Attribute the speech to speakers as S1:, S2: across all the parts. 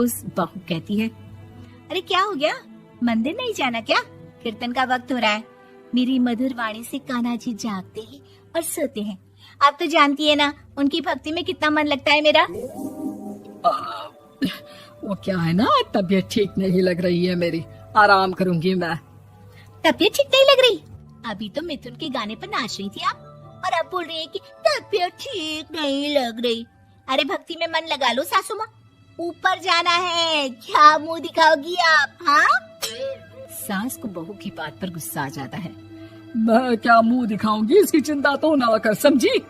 S1: उस बहू कहती है, अरे क्या हो गया, मंदिर नहीं जाना क्या? कीर्तन का वक्त हो रहा है। मेरी मधुर वाणी से कान्हा जी जागते हैं और सोते हैं। आप तो जानती है ना उनकी भक्ति में कितना मन लगता है मेरा।
S2: वो क्या है ना, तबीयत ठीक नहीं लग रही है मेरी, आराम करूंगी मैं।
S1: तबीयत ठीक नहीं लग रही? अभी तो मिथुन के गाने पर नाच रही थी आप, और अब बोल रही है कि तबीयत ठीक नहीं लग रही। अरे भक्ति में मन लगा लो सासू माँ, ऊपर जाना है, क्या मुंह दिखाओगी आप? हाँ? सास को बहू की बात पर गुस्सा आ जाता है।
S2: मैं क्या मुंह दिखाऊंगी, इसकी चिंता तो ना कर, समझी?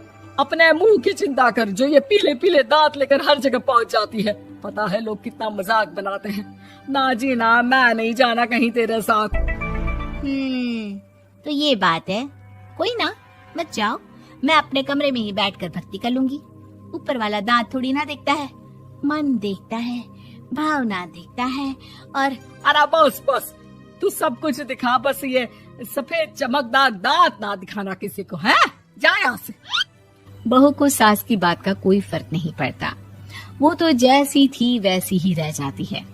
S2: अपने मुंह की चिंता कर, जो ये पीले पीले दांत लेकर हर जगह पहुंच जाती है। पता है लोग कितना मजाक बनाते हैं। ना जी ना, मैं नहीं जाना कहीं तेरे साथ।
S1: तो ये बात है। कोई ना, मत जाओ, मैं अपने कमरे में ही बैठकर भक्ति कर लूंगी। ऊपर वाला दांत थोड़ी ना देखता है, मन देखता है, भावना देखता है। और
S2: अरे बस बस, तू सब कुछ दिखा, बस ये सफेद चमकदार दांत ना दिखाना किसी को, है? जा यहाँ से।
S1: बहू को सास की बात का कोई फर्क नहीं पड़ता, वो तो जैसी थी वैसी ही रह जाती है।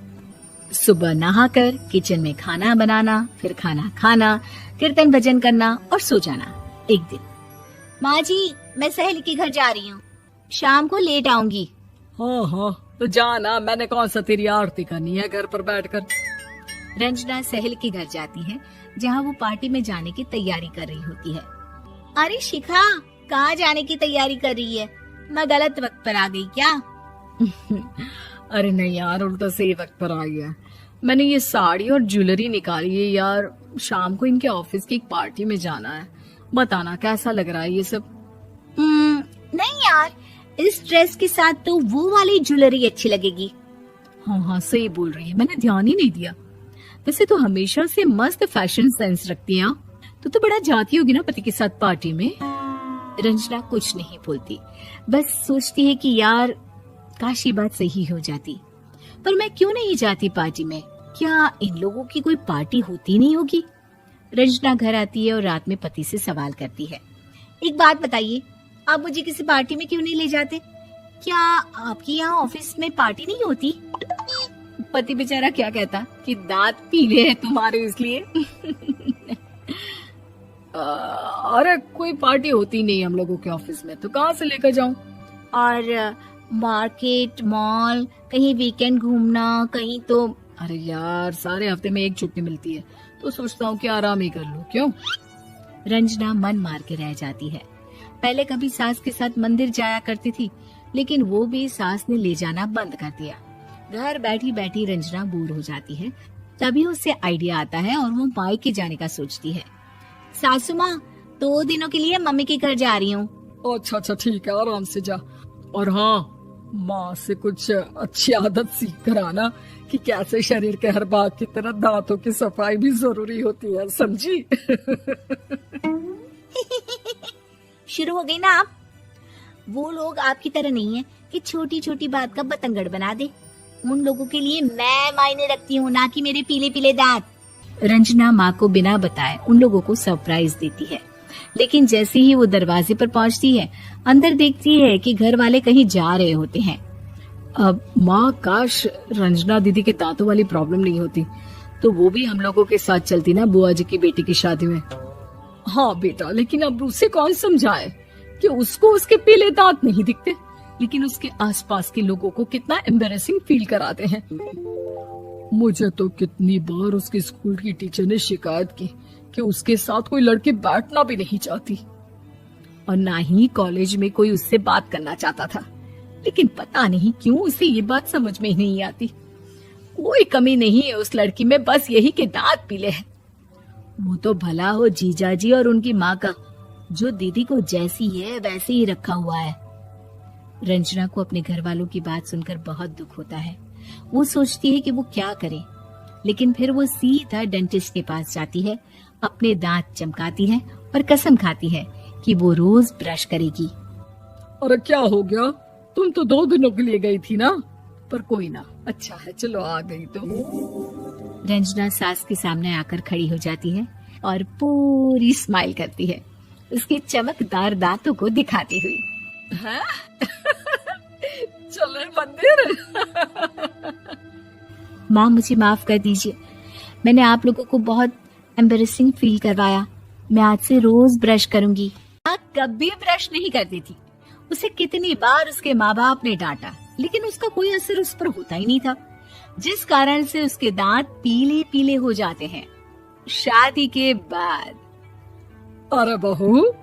S1: सुबह नहाकर किचन में खाना बनाना, फिर खाना खाना, कीर्तन भजन करना और सो जाना। एक दिन, माँ जी मैं सहेली के घर जा रही हूँ, शाम को लेट आऊंगी।
S2: हाँ, तो जाना, मैंने कौन सा तेरी आरती करनी है घर पर बैठकर।
S1: रंजना सहेली के घर जाती है, जहाँ वो पार्टी में जाने की तैयारी कर रही होती है। अरे शिखा, कहाँ जाने की तैयारी कर रही है? मैं गलत वक्त पर आ गई क्या?
S2: अरे नहीं यार, उल्टा सही वक्त पर आ गया। मैंने ये साड़ी और ज्वेलरी निकाली है यार, शाम को इनके ऑफिस की एक पार्टी में जाना है। बताना कैसा लग रहा है ये सब?
S1: नहीं यार, इस ड्रेस के साथ तो वो वाली ज्वेलरी अच्छी लगेगी।
S2: हाँ सही बोल रही है, मैंने ध्यान ही नहीं दिया। वैसे तो हमेशा से मस्त फैशन सेंस रखती है। तो बड़ा जाती होगी ना पति के साथ पार्टी में।
S1: रंजना कुछ नहीं बोलती, बस सोचती है कि यार काश ये बात सही हो जाती, पर मैं क्यों नहीं जाती पार्टी में? क्या इन लोगों की कोई पार्टी होती नहीं होगी? रंजना घर आती है और रात में पति से सवाल करती है, एक बात बताइए, आप मुझे किसी पार्टी में क्यों नहीं ले जाते? क्या आपके यहाँ ऑफिस में पार्टी नहीं होती? पति बेचारा क्या कहता कि दांत पीले हैं तुम्हारे इसलिए।
S2: अरे कोई पार्टी होती नहीं हम लोगों के ऑफिस में, तो कहाँ से लेकर जाऊं?
S1: और मार्केट, मॉल, कहीं वीकेंड घूमना, कहीं तो।
S2: अरे यार, सारे हफ्ते में एक छुट्टी मिलती है, तो सोचता हूँ कि आराम ही कर लूं। क्यों?
S1: रंजना मन मार के रह जाती है। पहले कभी सास के साथ मंदिर जाया करती थी, लेकिन वो भी सास ने ले जाना बंद कर दिया। घर बैठी बैठी रंजना बोर हो जाती है। तभी उसे आइडिया आता है और वो मायके जाने का सोचती है। सासू माँ, 2 दिनों के लिए मम्मी के घर जा रही हूँ।
S2: अच्छा ठीक है, आराम से जा। और हाँ, माँ से कुछ अच्छी आदत सीख कर आना कि कैसे शरीर के हर भाग की तरह दांतों की सफाई भी जरूरी होती है, समझी?
S1: शुरू हो गई ना आप? वो लोग आपकी तरह नहीं है कि छोटी छोटी बात का बतंगड़ बना दे। उन लोगों के लिए मैं मायने रखती हूँ, ना कि मेरे पीले पीले दांत। रंजना माँ को बिना बताए उन लोगों को सरप्राइज देती है, लेकिन जैसे ही वो दरवाजे पर पहुँचती है, अंदर देखती है कि घर वाले कहीं जा रहे होते हैं।
S2: अब माँ, काश रंजना दीदी के दांतों वाली प्रॉब्लम नहीं होती, तो वो भी हम लोगों के साथ चलती ना बुआ जी की बेटी की शादी में। हाँ बेटा, लेकिन अब उसे कौन समझाए कि उसको उसके पीले दांत नहीं दिखते, लेकिन उसके आसपास के लोगों को कितना एम्बैरेसिंग फील कराते हैं। मुझे तो कितनी बार उसके स्कूल की टीचर ने शिकायत की कि उसके साथ कोई लड़की बैठना भी नहीं चाहती, और ना ही कॉलेज में कोई उससे बात करना चाहता था। लेकिन पता नहीं क्यों उसे ये बात समझ में ही नहीं आती। कोई कमी नहीं है उस लड़की में, बस यही के दांत पीले हैं। वो तो भला हो जीजाजी और उनकी माँ का, जो दीदी को जैसी है वैसे ही रखा हुआ है। रंजना को अपने घर वालों की बात सुनकर बहुत दुख होता है। वो सोचती है कि वो क्या करे, लेकिन फिर वो सीधा डेंटिस्ट के पास जाती है, अपने दांत चमकाती है और कसम खाती है कि वो रोज ब्रश करेगी। अरे क्या हो गया? तुम तो 2 दिनों के लिए गई थी ना, पर कोई ना, अच्छा है, चलो आ गई तो।
S1: रंजना सास के सामने आकर खड़ी हो जाती है और पूरी स्माइल करती है, उसके चमकदार दांतों को दिखाती हुई।
S2: चले मंदिर।
S1: माँ मुझे माफ कर दीजिए, मैंने आप लोगों को बहुत एम्बेरसिंग फील करवाया। मैं आज से रोज ब्रश करूंगी।
S2: माँ कभी ब्रश नहीं करती थी। उसे कितनी बार उसके माँ बाप ने डांटा, लेकिन उसका कोई असर उस पर होता ही नहीं था, जिस कारण से उसके दांत पीले पीले हो जाते हैं शादी के बाद। अरे बहू,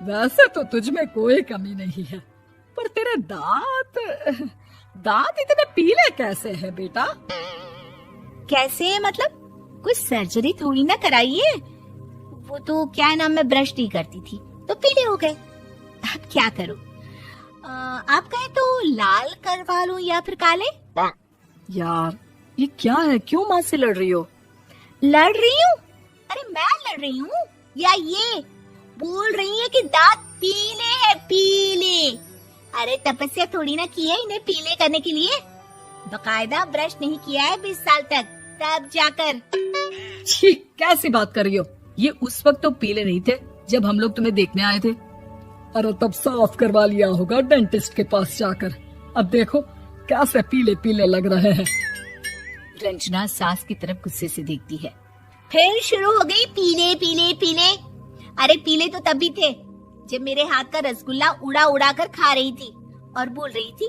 S2: वैसे तो तुझ में कोई कमी नहीं है, पर तेरे दांत इतने पीले कैसे है बेटा?
S1: कैसे मतलब? कुछ सर्जरी थोड़ी ना कराइए। वो तो क्या नाम, मैं ब्रश नहीं करती थी तो पीले हो गए। अब क्या करूं? आप कहें तो लाल करवा लूं या फिर काले?
S2: यार ये क्या है, क्यों माँ से लड़ रही हो?
S1: लड़ रही हूँ? अरे मैं लड़ रही हूँ या ये बोल रही है कि दांत पीले है, पीले। अरे तपस्या थोड़ी ना की है इन्हें पीले करने के लिए। बकायदा ब्रश नहीं किया है 20 साल तक, तब जाकर।
S2: छी, कैसी बात कर रही हो? ये उस वक्त तो पीले नहीं थे जब हम लोग तुम्हें देखने आए थे। अरे तब साफ करवा लिया होगा डेंटिस्ट के पास जाकर। अब देखो कैसे पीले पीले लग रहे हैं।
S1: रंजना सास की तरफ गुस्से से देखती है। फिर शुरू हो गई पीले पीले पीले। अरे पीले तो तब भी थे जब मेरे हाथ का रसगुल्ला उड़ा उड़ा कर खा रही थी और बोल रही थी,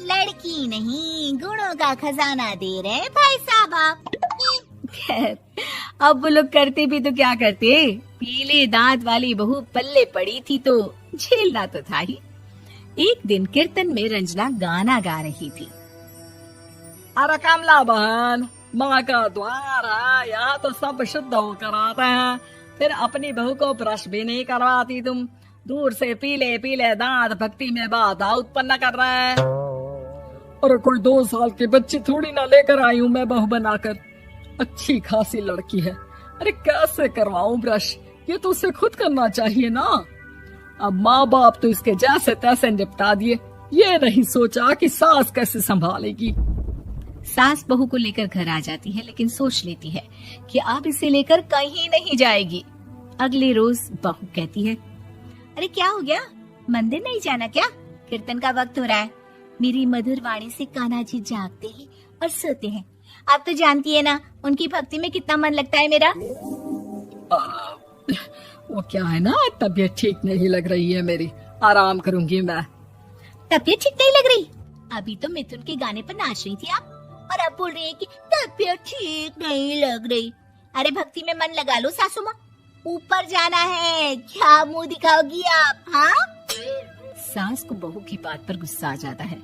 S1: लड़की नहीं गुणों का खजाना दे रहे भाई साहब आप।
S2: खैर, अब वो लोग करते भी तो क्या करते, पीले दांत वाली बहू पल्ले पड़ी थी तो झेलना तो था ही। एक दिन कीर्तन में रंजना गाना गा रही थी। अरे कमला बहन, माँ का द्वार है, यहाँ तो सब शुद्ध होकर आते हैं, फिर अपनी बहू को ब्रश भी नहीं करवाती तुम। दूर से पीले पीले दांत भक्ति में बाधा उत्पन्न कर रहे हैं। और कोई 2 साल के बच्चे थोड़ी ना लेकर आई हूँ मैं बहू बनाकर। अच्छी खासी लड़की है, अरे कैसे करवाऊं ब्रश? ये तो उसे खुद करना चाहिए ना। अब माँ बाप तो इसके जैसे तैसे निपटा दिए, ये नहीं सोचा कि सास कैसे संभालेगी।
S1: सास बहू को लेकर घर आ जाती है, लेकिन सोच लेती है कि अब इसे लेकर कहीं नहीं जाएगी। अगले रोज बहू कहती है, अरे क्या हो गया, मंदिर नहीं जाना क्या? कीर्तन का वक्त हो रहा है। मेरी मधुर वाणी से कान्हा जी जागते हैं और सोते हैं। आप तो जानती है ना उनकी भक्ति में कितना मन लगता है मेरा।
S2: वो क्या है ना, तबीयत ठीक नहीं लग रही है मेरी, आराम करूंगी मैं।
S1: तबीयत ठीक नहीं लग रही? अभी तो मिथुन के गाने पर नाच रही थी आप, और अब बोल रही है कि तबीयत ठीक नहीं लग रही। अरे भक्ति में मन लगा लो सासू माँ, ऊपर जाना है, क्या मुंह दिखाओगी आप? हाँ?
S2: सास को बहू की बात पर गुस्सा आ जाता है।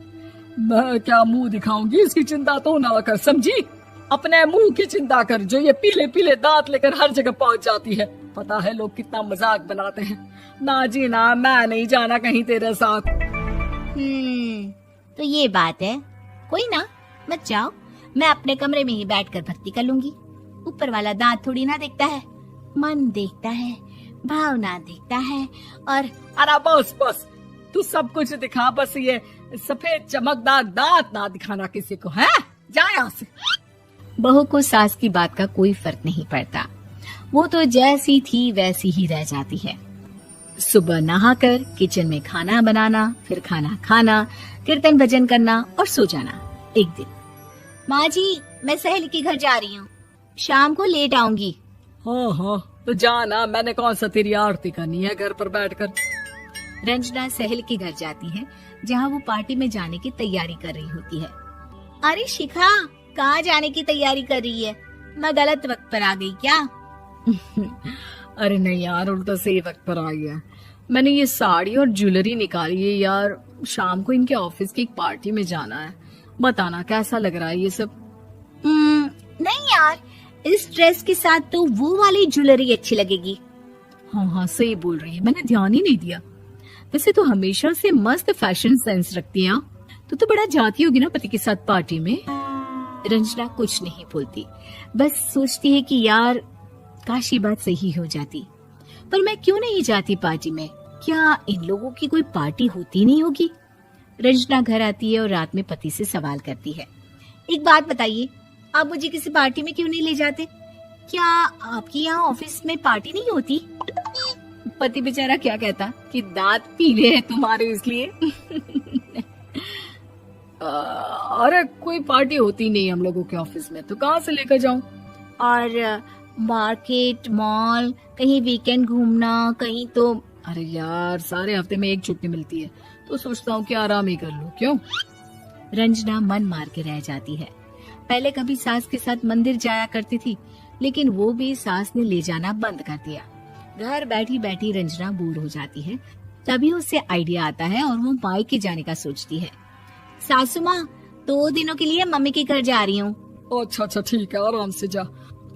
S2: मैं क्या मुंह दिखाऊंगी, इसकी चिंता तो ना कर, समझी? अपने मुंह की चिंता कर, जो ये पीले पीले दांत लेकर हर जगह पहुंच जाती है। पता है लोग कितना मजाक बनाते हैं। ना जी ना, मैं नहीं जाना कहीं तेरे साथ।
S1: तो ये बात है। कोई ना, मत जाओ, मैं अपने कमरे में ही बैठकर भक्ति कर लूंगी। ऊपर वाला दांत थोड़ी ना देखता है, मन देखता है, भावना देखता है। और
S2: अरे बस बस, तू सब कुछ दिखा, बस ये सफेद चमकदार दांत ना दिखाना किसी को, है? जा यहाँ से।
S1: बहू को सास की बात का कोई फर्क नहीं पड़ता, वो तो जैसी थी वैसी ही रह जाती है। सुबह नहाकर किचन में खाना बनाना, फिर खाना खाना, कीर्तन भजन करना और सो जाना। एक दिन, माँ जी मैं सहेली के घर जा रही हूँ, शाम को लेट आऊंगी।
S2: हाँ हाँ तो जाना, मैंने कौन सा तेरी आरती करनी है घर पर बैठकर।
S1: रंजना सहेली के घर जाती है, जहाँ वो पार्टी में जाने की तैयारी कर रही होती है। अरे शिखा, कहाँ जाने की तैयारी कर रही है? मैं गलत वक्त पर आ गई क्या?
S2: अरे नहीं यार, उल्टा सही वक्त पर आ गया। मैंने ये साड़ी और ज्वेलरी निकाली है यार, शाम को इनके ऑफिस की एक पार्टी में जाना है। बताना कैसा लग रहा है ये सब?
S1: नहीं यार, इस ड्रेस के साथ तो वो वाली ज्वेलरी अच्छी लगेगी।
S2: हाँ हाँ सही बोल रही है, मैंने ध्यान ही नहीं दिया। वैसे तो हमेशा से मस्त फैशन सेंस रखती है। तो बड़ा जाती होगी ना पति के साथ पार्टी में।
S1: रंजना कुछ नहीं बोलती, बस सोचती है कि यार काश ये बात सही हो जाती, पर मैं क्यों नहीं जाती पार्टी में? क्या इन लोगों की कोई पार्टी होती नहीं होगी? रंजना घर आती है और रात में पति से सवाल करती है, एक बात बताइए, आप मुझे किसी पार्टी में क्यों नहीं ले जाते? क्या आपकी यहाँ ऑफिस में पार्टी नहीं होती?
S2: पति बेचारा क्या कहता कि दांत पीले हैं तुम्हारे इसलिए। अरे कोई पार्टी होती नहीं हम लोगों के ऑफिस में, तो कहाँ से लेकर जाऊं?
S1: और मार्केट, मॉल, कहीं वीकेंड घूमना, कहीं तो।
S2: अरे यार, सारे हफ्ते में एक छुट्टी मिलती है, तो सोचता हूँ कि आराम ही कर लूं। क्यों?
S1: रंजना मन मार के रह जाती है। पहले कभी सास के साथ मंदिर जाया करती थी, लेकिन वो भी सास ने ले जाना बंद कर दिया। घर बैठी बैठी रंजना बोर हो जाती है। तभी उसे आइडिया आता है और वो मायके जाने का सोचती है। सासू माँ, 2 दिनों के लिए मम्मी के घर जा रही हूँ।
S2: अच्छा ठीक है, आराम से जा।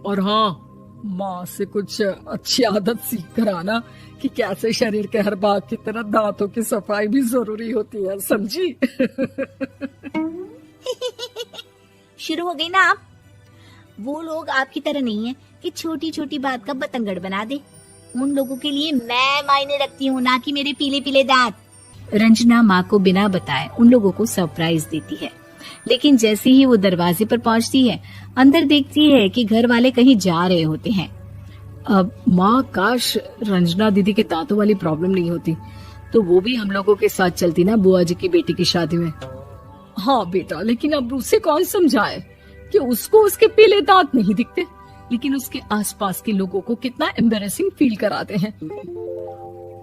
S2: और हाँ, माँ से कुछ अच्छी आदत सीख कर आना कि कैसे शरीर के हर भाग की तरह दांतों की सफाई भी जरूरी होती है, समझी?
S1: शुरू हो गई ना आप। वो लोग आपकी तरह नहीं है कि छोटी छोटी बात का बतंगड़ बना दे। उन लोगों के लिए मैं मायने रखती हूँ, ना कि मेरे पीले पीले दांत। रंजना माँ को बिना बताए उन लोगों को सरप्राइज देती है, लेकिन जैसे ही वो दरवाजे पर पहुँचती है, अंदर देखती है कि घर वाले कहीं जा रहे होते हैं।
S2: अब माँ, काश रंजना दीदी के दांतों वाली प्रॉब्लम नहीं होती, तो वो भी हम लोगों के साथ चलती ना बुआ जी की बेटी की शादी में। हाँ बेटा, लेकिन अब उसे कौन समझाए कि उसको उसके पीले दांत नहीं दिखते, लेकिन उसके आसपास के लोगों को कितना एम्बैरेसिंग फील कराते हैं।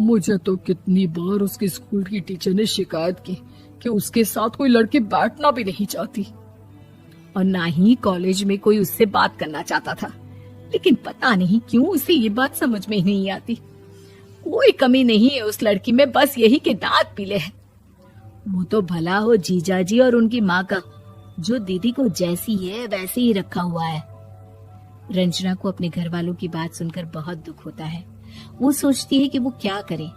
S2: मुझे तो कितनी बार उसके स्कूल की टीचर ने शिकायत की कि उसके साथ कोई लड़की बैठना भी नहीं चाहती, और ना ही कॉलेज में कोई उससे बात करना चाहता था। लेकिन पता नहीं क्यों उसे ये बात समझ में ही नहीं आती। कोई कमी नहीं है उस लड़की में, बस यही कि दांत पीले हैं। वो तो भला हो जीजा जी और उनकी माँ का, जो दीदी को जैसी है वैसे ही रखा हुआ है। रंजना को अपने घर वालों की बात सुनकर बहुत दुख होता है। वो सोचती है कि वो क्या करे,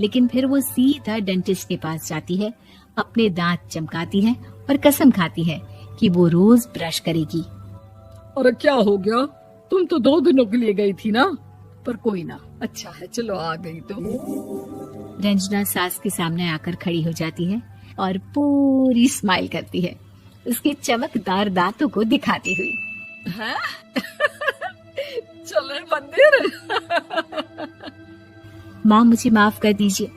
S2: लेकिन फिर वो सीधा डेंटिस्ट के पास जाती है, अपने दांत चमकाती है और कसम खाती है कि वो रोज ब्रश करेगी। अरे क्या हो गया? तुम तो 2 दिनों के लिए गई थी ना। पर कोई ना, अच्छा है, चलो आ गई तो।
S1: रंजना सास के सामने आकर खड़ी हो जाती है और पूरी स्माइल करती है, उसके चमकदार दांतों को दिखाती हुई।
S2: हैं? चले मंदिर।
S1: माँ, मुझे माफ कर दीजिए,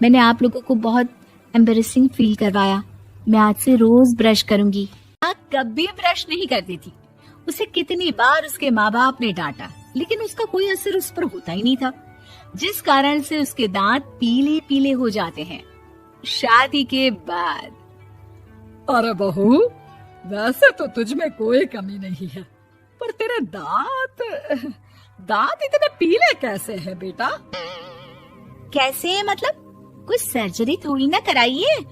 S1: मैंने आप लोगों को बहुत एम्बैरेसिंग फील करवाया। मैं आज से रोज ब्रश करूंगी। माँ कभी ब्रश नहीं करती थी। उसे कितनी बार उसके माँ बाप ने डांटा, लेकिन उसका कोई असर उस पर होता ही नहीं था, जिस कारण से उसके दांत पीले पीले हो जाते हैं शादी के बाद।
S2: अरे बहू, वैसे तो तुझ में कोई कमी नहीं है, पर तेरे दांत इतने पीले कैसे हैं बेटा?
S1: कैसे मतलब? कुछ सर्जरी थोड़ी ना कराइए।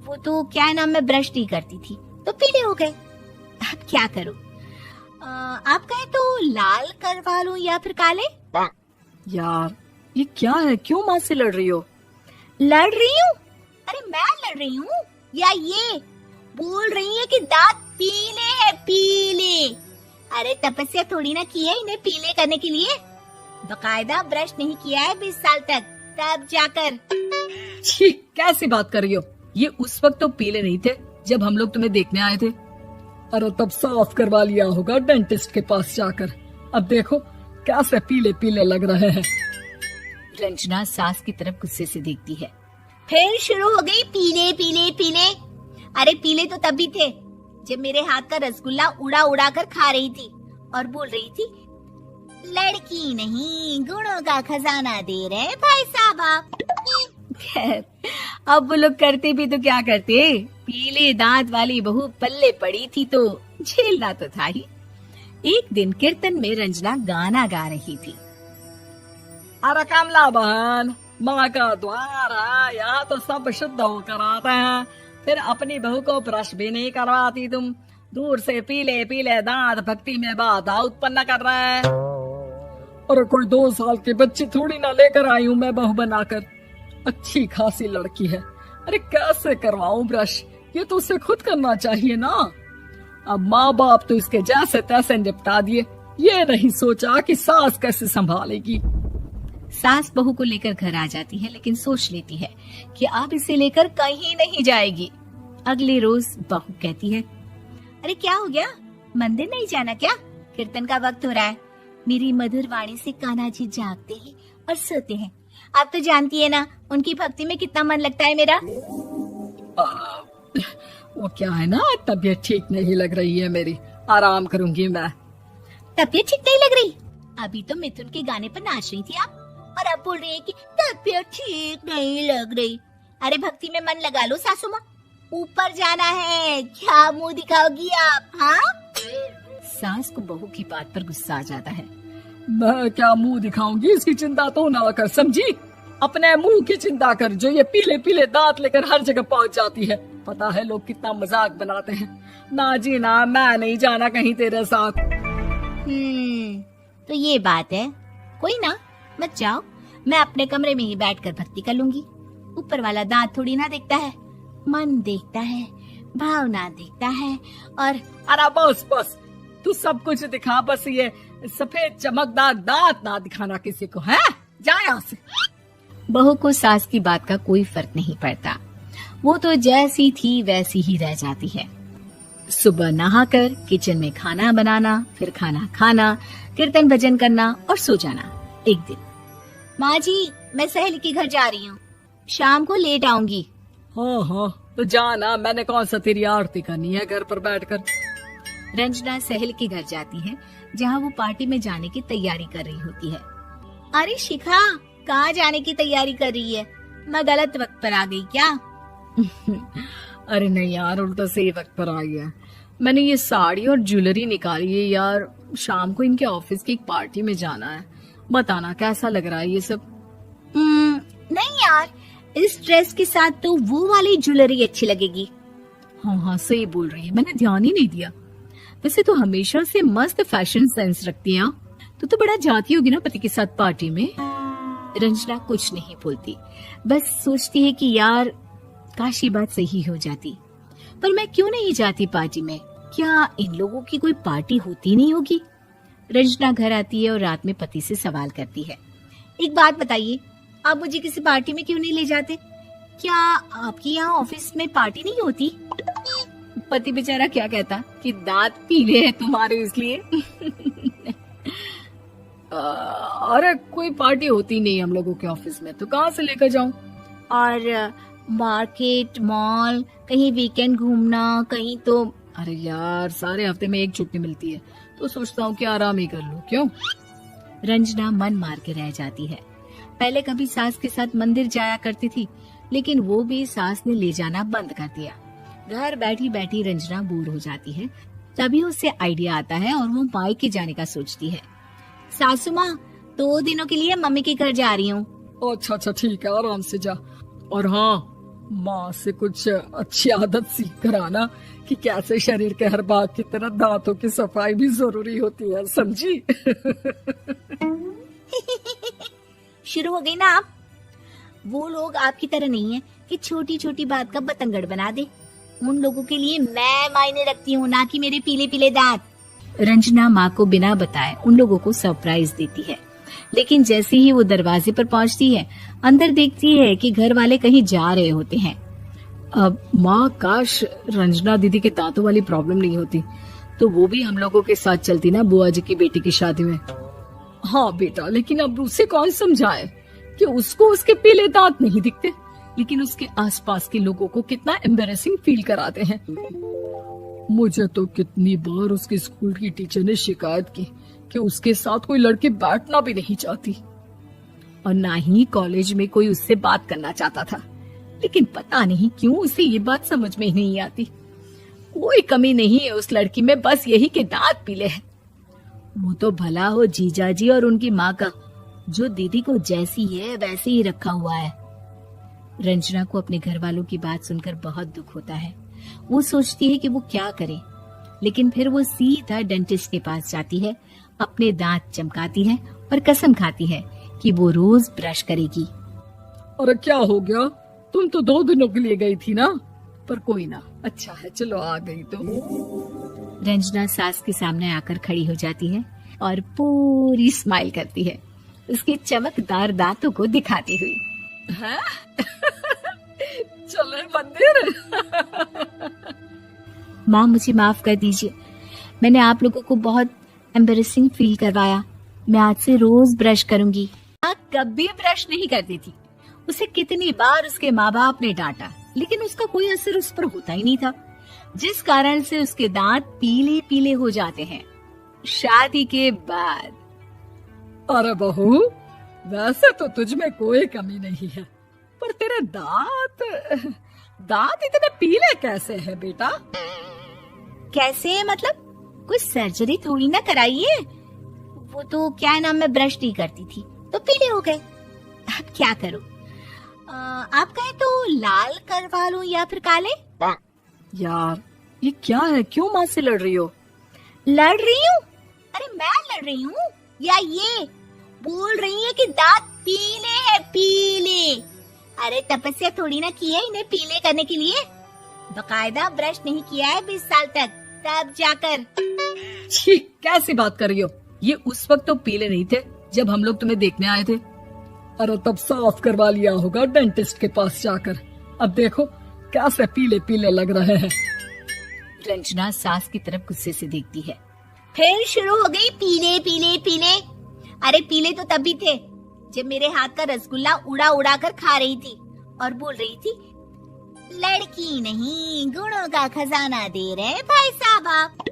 S1: वो तो क्या नाम, मैं ब्रश नहीं करती थी तो पीले हो गए। अब क्या करूं? आप कहें तो लाल करवा लूं या फिर काले?
S2: यार ये क्या है, क्यों माँ से लड़ रही हो?
S1: लड़ रही हूँ? अरे मैं लड़ रही हूँ या ये बोल रही है कि दांत पीले हैं, पीले। अरे तपस्या थोड़ी ना की है इन्हें पीले करने के लिए। बकायदा ब्रश नहीं किया है 20 साल तक, तब जाकर।
S2: छी, कैसी बात कर रही हो? ये उस वक्त तो पीले नहीं थे जब हम लोग तुम्हें देखने आए थे। अरे तब साफ करवा लिया होगा डेंटिस्ट के पास जाकर। अब देखो कैसे पीले पीले लग रहे हैं।
S1: रंजना सास की तरफ गुस्से से देखती है। फिर शुरू हो गई पीले पीले पीले। अरे पीले तो तब भी थे जब मेरे हाथ का रसगुल्ला उड़ा उड़ा कर खा रही थी और बोल रही थी, लड़की नहीं गुणों का खजाना दे रहे भाई साहब आप। खैर, अब वो लोग करते भी तो क्या करते, पीले दांत वाली बहू पल्ले पड़ी थी तो झेलना तो था ही। एक दिन कीर्तन में रंजना गाना गा रही थी।
S2: अरे कमला बहन, माँ का द्वार है, यहाँ तो सब शुद्ध होकर आते हैं, फिर अपनी बहू को ब्रश भी नहीं करवाती तुम। दूर से पीले पीले दांत भक्ति में बाधा उत्पन्न कर रहे हैं। अरे कोई 2 साल की बच्ची थोड़ी ना लेकर आई हूँ मैं बहू बनाकर। अच्छी खासी लड़की है, अरे कैसे करवाऊं ब्रश? ये तो उसे खुद करना चाहिए ना। अब माँ बाप तो इसके जैसे तैसे निपटा दिए, ये नहीं सोचा कि सास कैसे संभालेगी।
S1: सास बहू को लेकर घर आ जाती है, लेकिन सोच लेती है कि अब इसे लेकर कहीं नहीं जाएगी। अगले रोज बहू कहती है, अरे क्या हो गया, मंदिर नहीं जाना क्या? कीर्तन का वक्त हो रहा है। मेरी मधुर वाणी से कान्हा जी जागते हैं और सोते हैं। आप तो जानती है ना उनकी भक्ति में कितना मन लगता है मेरा।
S2: वो क्या है ना, तबीयत ठीक नहीं लग रही है मेरी, आराम करूंगी मैं।
S1: तबीयत ठीक नहीं लग रही? अभी तो मिथुन के गाने पर नाच रही थी आप, और अब बोल रही है कि तबीयत ठीक नहीं लग रही। अरे भक्ति में मन लगा लो सासू माँ, ऊपर जाना है, क्या मुंह दिखाओगी आप? हाँ,
S2: सास को बहू की बात पर गुस्सा आ जाता है। मैं क्या मुंह दिखाऊंगी, इसकी चिंता तो ना कर, समझी? अपने मुंह की चिंता कर, जो ये पीले पीले दांत लेकर हर जगह पहुंच जाती है। पता है लोग कितना मजाक बनाते हैं। ना जी ना, मैं नहीं जाना कहीं तेरे साथ।
S1: तो ये बात है। कोई ना, मत जाओ, मैं अपने कमरे में ही बैठकर भक्ति कर लूंगी। ऊपर वाला दांत थोड़ी ना देखता है, मन देखता है, भावना देखता है। और
S2: अरे बस बस, तू सब कुछ दिखा, बस ये सफेद चमकदार दांत ना दिखाना किसी को, है? जा यहाँ से।
S1: बहू को सास की बात का कोई फर्क नहीं पड़ता, वो तो जैसी थी वैसी ही रह जाती है। सुबह नहाकर किचन में खाना बनाना, फिर खाना खाना, कीर्तन भजन करना और सो जाना। एक दिन, माँ जी मैं सहेली के घर जा रही हूँ, शाम को लेट आऊंगी।
S2: हाँ हाँ, तो जाना, मैंने कौन सा तेरी आरती करनी है घर पर बैठकर।
S1: रंजना सहेली के घर जाती है, जहाँ वो पार्टी में जाने की तैयारी कर रही होती है। अरे शिखा, कहाँ जाने की तैयारी कर रही है? मैं गलत वक्त पर आ गई क्या?
S2: अरे नहीं यार, उल्टा सही वक्त पर आ गया। मैंने ये साड़ी और ज्वेलरी निकाली है यार, शाम को इनके ऑफिस की एक पार्टी में जाना है। बताना कैसा लग रहा है ये सब?
S1: नहीं यार, इस ड्रेस के साथ तो वो वाली ज्वेलरी अच्छी लगेगी।
S2: हाँ हाँ, सही बोल रही है, मैंने ध्यान ही नहीं दिया। वैसे तो हमेशा से मस्त फैशन सेंस रखती है। तो बड़ा जाती होगी ना पति के साथ पार्टी में।
S1: रंजना कुछ नहीं बोलती, बस सोचती है कि यार काश ये बात सही हो जाती, पर मैं क्यों नहीं जाती पार्टी में? क्या इन लोगों की कोई पार्टी होती नहीं होगी? रंजना घर आती है और रात में पति से सवाल करती है, एक बात बताइए, आप मुझे किसी पार्टी में क्यों नहीं ले जाते? क्या आपकी यहाँ ऑफिस में पार्टी नहीं होती?
S2: पति बेचारा क्या कहता कि दांत पीले हैं तुम्हारे इसलिए। अरे कोई पार्टी होती नहीं हम लोगों के ऑफिस में, तो कहाँ से लेकर जाऊं?
S1: और मार्केट, मॉल, कहीं वीकेंड घूमना, कहीं तो।
S2: अरे यार, सारे हफ्ते में एक छुट्टी मिलती है, तो सोचता हूँ कि आराम ही कर लूं। क्यों?
S1: रंजना मन मार के रह जाती है। पहले कभी सास के साथ मंदिर जाया करती थी, लेकिन वो भी सास ने ले जाना बंद कर दिया। घर बैठी बैठी रंजना बोर हो जाती है। तभी उसे आइडिया आता है और वो मायके जाने का सोचती है। सासू माँ, 2 दिनों के लिए मम्मी के घर जा रही हूँ।
S2: अच्छा अच्छा ठीक है, आराम से जा। और हाँ, माँ से कुछ अच्छी आदत सीख कर आना कि कैसे शरीर के हर भाग की तरह दांतों की सफाई भी जरूरी होती है, समझी?
S1: शुरू हो गई ना आप? वो लोग आपकी तरह नहीं है कि छोटी छोटी बात का बतंगड़ बना दे। उन लोगों के लिए मैं मायने रखती हूँ, ना कि मेरे पीले पीले दांत। रंजना माँ को बिना बताए उन लोगों को सरप्राइज देती है, लेकिन जैसे ही वो दरवाजे पर पहुँचती है, अंदर देखती है कि घर वाले कहीं जा रहे होते हैं।
S2: अब माँ, काश रंजना दीदी के दांतों वाली प्रॉब्लम नहीं होती, तो वो भी हम लोगों के साथ चलती ना बुआ जी की बेटी की शादी में। हाँ बेटा, लेकिन अब उसे कौन समझाए कि उसको उसके पीले दांत नहीं दिखते, लेकिन उसके आसपास के लोगों को कितना एम्बैरेसिंग फील कराते हैं। मुझे तो कितनी बार उसके स्कूल की टीचर ने शिकायत की कि उसके साथ कोई लड़की बैठना भी नहीं चाहती, और ना ही कॉलेज में कोई उससे बात करना चाहता था। लेकिन पता नहीं क्यों उसे ये बात समझ में ही नहीं आती। कोई कमी नहीं है उस लड़की में, बस यही कि दांत पीले हैं। वो तो भला हो जीजा जी और उनकी माँ का, जो दीदी को जैसी है वैसे ही रखा हुआ है। रंजना को अपने घर वालों की बात सुनकर बहुत दुख होता है। वो सोचती है कि वो क्या करे, लेकिन फिर वो सीधा डेंटिस्ट के पास जाती है, अपने दांत चमकाती है और कसम खाती है कि वो रोज ब्रश करेगी। अरे क्या हो गया, तुम तो 2 दिनों के लिए गई थी ना? पर कोई ना, अच्छा है, चलो आ गई तो। रंजना सास के सामने आकर खड़ी हो जाती है और पूरी स्माइल करती है, उसके चमकदार दांतों को दिखाती हुई। चले मंदिर। माँ, मुझे माफ कर दीजिए, मैंने आप लोगों को बहुत एम्बैरेसिंग फील करवाया। मैं आज से रोज ब्रश करूंगी। कभी ब्रश नहीं करती थी। उसे कितनी बार उसके माँ बाप ने डांटा, लेकिन उसका कोई असर उस पर होता ही नहीं था।
S1: जिस कारण से उसके दांत पीले पीले हो जाते हैं शादी के बाद।
S2: अरे बहू, वैसे तो तुझ में कोई कमी नहीं है, पर तेरे दांत दांत इतने पीले कैसे हैं बेटा?
S1: कैसे मतलब? कुछ सर्जरी थोड़ी ना कराइए, वो तो क्या नाम, मैं ब्रश नहीं करती थी तो पीले हो गए। अब क्या करूं? आप कहें तो लाल करवा लूं या फिर काले?
S2: यार ये क्या है, क्यों माँ से लड़ रही हो?
S1: लड़ रही हूँ? अरे मैं लड़ रही हूँ या ये बोल रही है कि दांत पीले हैं, पीले? अरे तपस्या थोड़ी ना की है इन्हें पीले करने के लिए, बकायदा ब्रश नहीं किया है 20 साल तक, तब जाकर।
S2: छी, कैसी बात कर रही हो? ये उस वक्त तो पीले नहीं थे जब हम लोग तुम्हें देखने आए थे। अरे तब साफ करवा लिया होगा डेंटिस्ट के पास जाकर। अब देखो कैसे पीले पीले लग रहे हैं।
S1: रंजना सास की तरफ गुस्से से देखती है। फिर शुरू हो गई पीले पीले पीले। अरे पीले तो तब भी थे जब मेरे हाथ का रसगुल्ला उड़ा उड़ा कर खा रही थी और बोल रही थी, लड़की नहीं गुणों का खजाना दे रहे भाई साहब आप।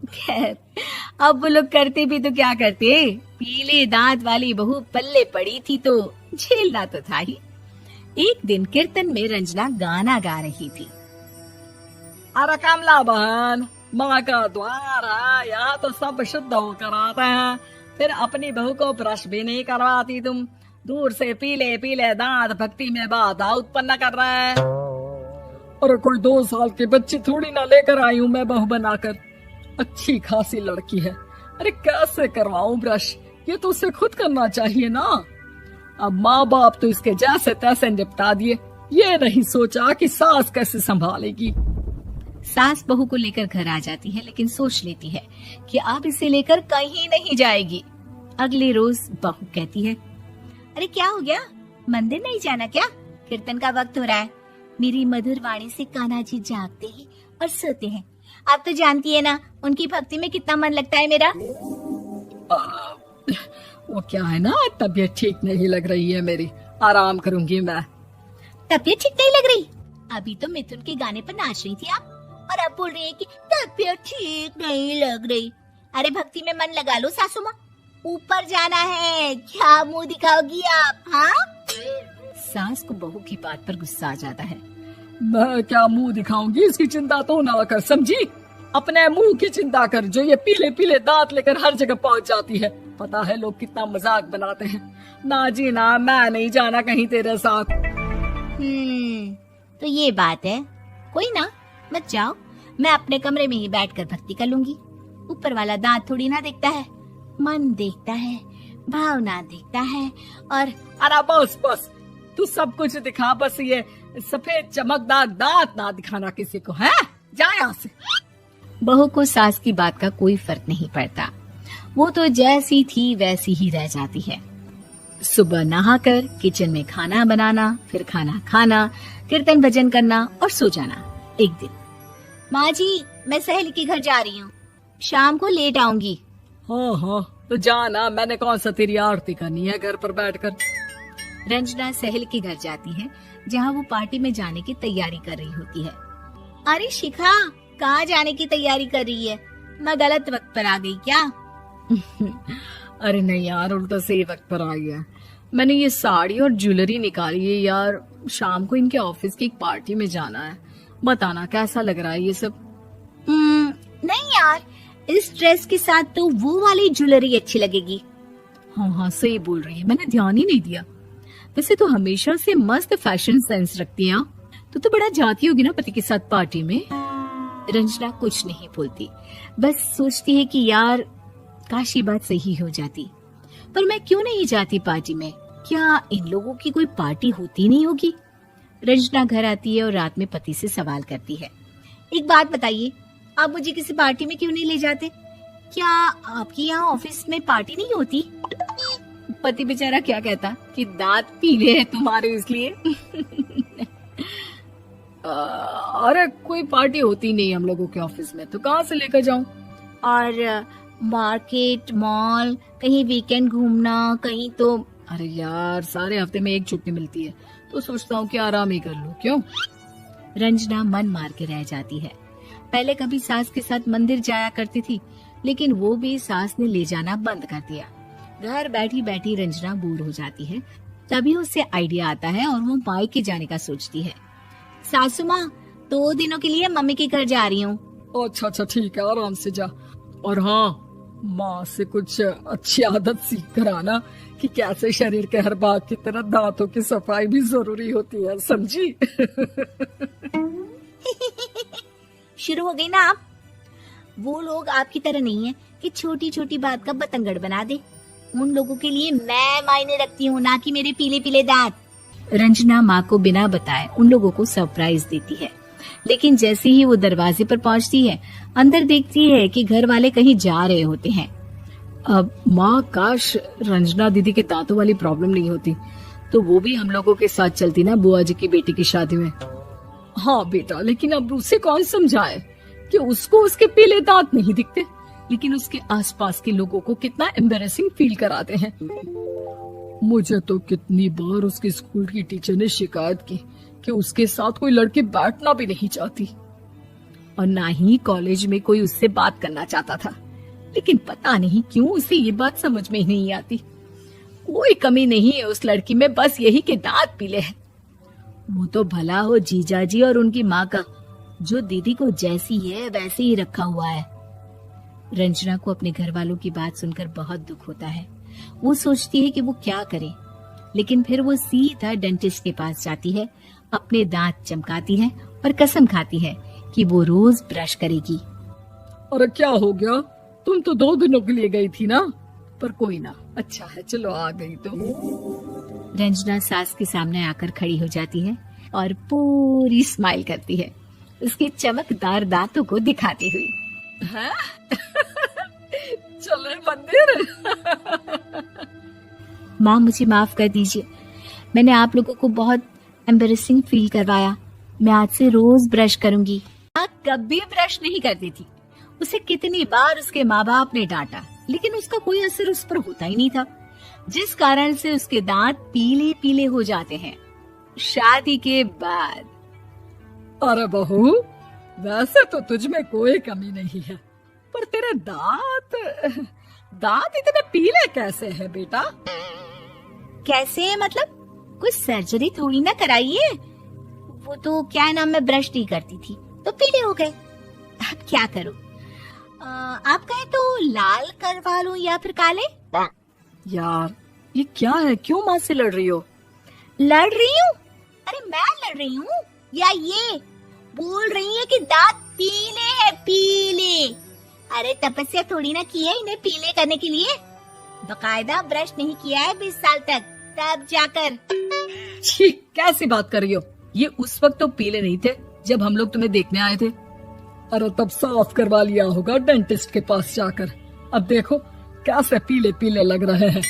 S1: खैर अब वो लोग करते भी तो क्या करते, पीले दांत वाली बहू पल्ले पड़ी थी तो झेलना तो था ही। एक दिन कीर्तन में रंजना गाना गा रही थी।
S2: अरे कमला बहन, माँ का द्वार है, यहाँ तो सब शुद्ध होकर आते हैं, फिर अपनी बहू को ब्रश भी नहीं करवाती तुम। दूर से पीले पीले दांत भक्ति में बाधा उत्पन्न कर रहे हैं। अरे कोई 2 साल के बच्ची थोड़ी ना लेकर आई हूँ मैं बहू बनाकर, अच्छी खासी लड़की है। अरे कैसे करवाऊं ब्रश, ये तो उसे खुद करना चाहिए ना। अब माँ बाप तो इसके जैसे तैसे निपटा दिए, ये नहीं सोचा कि सास कैसे संभालेगी।
S1: सास बहू को लेकर घर आ जाती है, लेकिन सोच लेती है कि अब इसे लेकर कहीं नहीं जाएगी। अगले रोज बहू कहती है, अरे क्या हो गया, मंदिर नहीं जाना क्या? कीर्तन का वक्त हो रहा है। मेरी मधुर वाणी से कान्हा जी जागते हैं और सोते हैं। आप तो जानती है ना उनकी भक्ति में कितना मन लगता है मेरा।
S2: वो क्या है ना, तबीयत ठीक नहीं लग रही है मेरी, आराम करूंगी मैं।
S1: तबीयत ठीक नहीं लग रही? अभी तो मिथुन के गाने पर नाच रही थी आप, और अब बोल रही है कि तबीयत ठीक नहीं लग रही। अरे भक्ति में मन लगा लो सासू माँ, ऊपर जाना है, क्या मुंह दिखाओगी आप? हाँ? सास को बहू की बात पर गुस्सा आ जाता है।
S2: मैं क्या मुंह दिखाऊंगी, इसकी चिंता तो ना कर, समझी? अपने मुंह की चिंता कर, जो ये पीले पीले दांत लेकर हर जगह पहुंच जाती है। पता है लोग कितना मजाक बनाते हैं। ना जी ना, मैं नहीं जाना कहीं तेरे साथ।
S1: तो ये बात है, कोई ना, मत जाओ, मैं अपने कमरे में ही बैठकर भक्ति कर लूंगी। ऊपर वाला दांत थोड़ी ना देखता है, मन देखता है, भावना देखता है। और
S2: अरे बस बस, तू सब कुछ दिखा, बस ये सफेद चमकदार दांत ना दिखाना किसी को, है? जा यहाँ से।
S1: बहू को सास की बात का कोई फर्क नहीं पड़ता, वो तो जैसी थी वैसी ही रह जाती है। सुबह नहाकर किचन में खाना बनाना, फिर खाना खाना, कीर्तन भजन करना और सो जाना। एक दिन, माँ जी मैं सहेली के घर जा रही हूँ, शाम को लेट आऊंगी।
S2: हाँ, तो जाना, मैंने कौन सा तेरी आरती करनी है घर पर बैठकर।
S1: रंजना सहेली के घर जाती है, जहाँ वो पार्टी में जाने की तैयारी कर रही होती है। अरे शिखा, कहाँ जाने की तैयारी कर रही है? मैं गलत वक्त पर आ गई क्या?
S2: अरे नहीं यार, उल्टा सही वक्त पर आ गया। मैंने ये साड़ी और ज्वेलरी निकाली है यार, शाम को इनके ऑफिस की एक पार्टी में जाना है। बताना कैसा लग रहा है ये सब?
S1: नहीं यार, इस ड्रेस के साथ तो वो वाली ज्वेलरी अच्छी लगेगी।
S2: हाँ सही बोल रही है, मैंने ध्यान ही नहीं दिया। वैसे तो हमेशा से मस्त फैशन सेंस रखती है। तो बड़ा जाती होगी ना पति के साथ पार्टी में।
S1: रंजना कुछ नहीं बोलती, बस सोचती है कि यार काश ये बात सही हो जाती, पर मैं क्यों नहीं जाती पार्टी में? क्या इन लोगों की कोई पार्टी होती नहीं होगी? रंजना घर आती है और रात में पति से सवाल करती है, एक बात बताइए, आप मुझे किसी पार्टी में क्यों नहीं ले जाते? क्या आपके यहाँ ऑफिस में पार्टी नहीं होती? पति बेचारा क्या कहता कि दांत पीले हैं तुम्हारे इसलिए।
S2: अरे कोई पार्टी होती नहीं हम लोगों के ऑफिस में, तो कहाँ से लेकर जाऊं?
S1: और मार्केट, मॉल, कहीं वीकेंड घूमना, कहीं तो।
S2: अरे यार सारे हफ्ते में एक छुट्टी मिलती है, तो सोचता हूँ कि आराम ही कर लूं। क्यों?
S1: रंजना मन मार के रह जाती है। पहले कभी सास के साथ मंदिर जाया करती थी, लेकिन वो भी सास ने ले जाना बंद कर दिया। घर बैठी बैठी रंजना बोर हो जाती है। तभी उसे आइडिया आता है और वो मायके जाने का सोचती है। सासू माँ, 2 दिनों के लिए मम्मी के घर जा रही हूँ।
S2: अच्छा अच्छा ठीक है, आराम से जा। और हाँ, माँ से कुछ अच्छी आदत सीख कर आना कि कैसे शरीर के हर भाग की तरह दांतों की सफाई भी जरूरी होती है, समझी?
S1: शुरू हो गई ना आप। वो लोग आपकी तरह नहीं है कि छोटी छोटी बात का बतंगड़ बना दे। उन लोगों के लिए मैं मायने रखती हूँ, ना कि मेरे पीले पीले दांत। रंजना माँ को बिना बताए उन लोगों को सरप्राइज देती है, लेकिन जैसे ही वो दरवाजे पर पहुंचती है, अंदर देखती है कि घर वाले कहीं जा रहे होते हैं।
S2: अब माँ, काश रंजना दीदी के दांतों वाली प्रॉब्लम नहीं होती, तो वो भी हम लोगों के साथ चलती ना बुआ जी की बेटी की शादी में। हाँ बेटा, लेकिन अब उसे कौन समझाए कि उसको उसके पीले दांत नहीं दिखते, लेकिन उसके आसपास के लोगों को कितना एम्बैरेसिंग फील कराते हैं। मुझे तो कितनी बार उसके स्कूल की टीचर ने शिकायत की कि उसके साथ कोई लड़की बैठना भी नहीं चाहती, और ना ही कॉलेज में कोई उससे बात करना चाहता था। लेकिन पता नहीं क्यों उसे ये बात समझ में ही नहीं आती। कोई कमी नहीं है उस लड़की में, बस यही कि दांत पीले हैं। वो तो भला हो जीजाजी और उनकी माँ का, जो दीदी को जैसी है वैसे ही रखा हुआ है। रंजना को अपने घर वालों की बात सुनकर बहुत दुख होता है। वो सोचती है कि वो क्या करे, लेकिन फिर वो सीधा डेंटिस्ट के पास जाती है, अपने दांत चमकाती है और कसम खाती है कि वो रोज ब्रश करेगी।
S3: अरे क्या हो गया? तुम तो 2 दिनों के लिए गई थी ना। पर कोई ना, अच्छा है, चलो आ गई तो।
S1: रंजना सास के सामने आकर खड़ी हो जाती है और पूरी स्माइल करती है, उसके चमकदार दांतों को दिखाती हुई।
S3: हैं? चले मंदिर?
S1: माँ, मुझे माफ कर दीजिए, मैंने आप लोगों को बहुत एम्बैरेसिंग फील करवाया। मैं आज से रोज ब्रश करूंगी। माँ कभी ब्रश नहीं करती थी। उसे कितनी बार उसके माँ बाप ने डांटा, लेकिन उसका कोई असर उस पर होता ही नहीं था, जिस कारण से उसके दांत पीले पीले हो जाते हैं शादी के बाद।
S3: अरे बहू, वैसे तो तुझ में कोई कमी नहीं है, पर तेरे दांत इतने पीले कैसे हैं बेटा?
S1: कैसे मतलब? कुछ सर्जरी थोड़ी ना कराइए। वो तो क्या नाम, मैं ब्रश नहीं करती थी तो पीले हो गए। अब क्या करूं? आप कहें तो लाल करवा लूं या फिर काले?
S2: यार ये क्या है, क्यों माँ से लड़ रही हो?
S1: लड़ रही हूँ? अरे मैं लड़ रही हूँ या ये बोल रही है कि दांत पीले हैं, पीले। अरे तपस्या थोड़ी ना की है इन्हें पीले करने के लिए। बकायदा ब्रश नहीं किया है 20 साल तक, तब जाकर।
S2: छी, कैसी बात कर रही हो? ये उस वक्त तो पीले नहीं थे जब हम लोग तुम्हें देखने आए थे।
S3: अरे तब साफ करवा लिया होगा डेंटिस्ट के पास जाकर। अब देखो कैसे पीले पीले लग रहे हैं।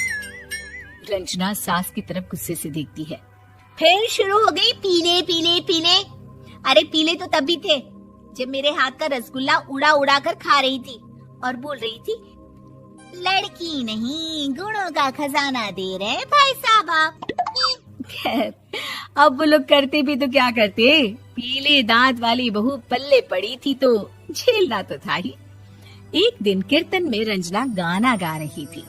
S1: रंजना सास की तरफ गुस्से से देखती है। फिर शुरू हो गई पीले पीले पीले। अरे पीले तो तब भी थे जब मेरे हाथ का रसगुल्ला उड़ा उड़ा कर खा रही थी और बोल रही थी, लड़की नहीं गुणों का खजाना दे रहे भाई साहब आप। खैर, अब वो लोग करते भी तो क्या करते, पीले दांत वाली बहू पल्ले पड़ी थी तो झेलना तो था ही। एक दिन कीर्तन में रंजना गाना गा रही थी।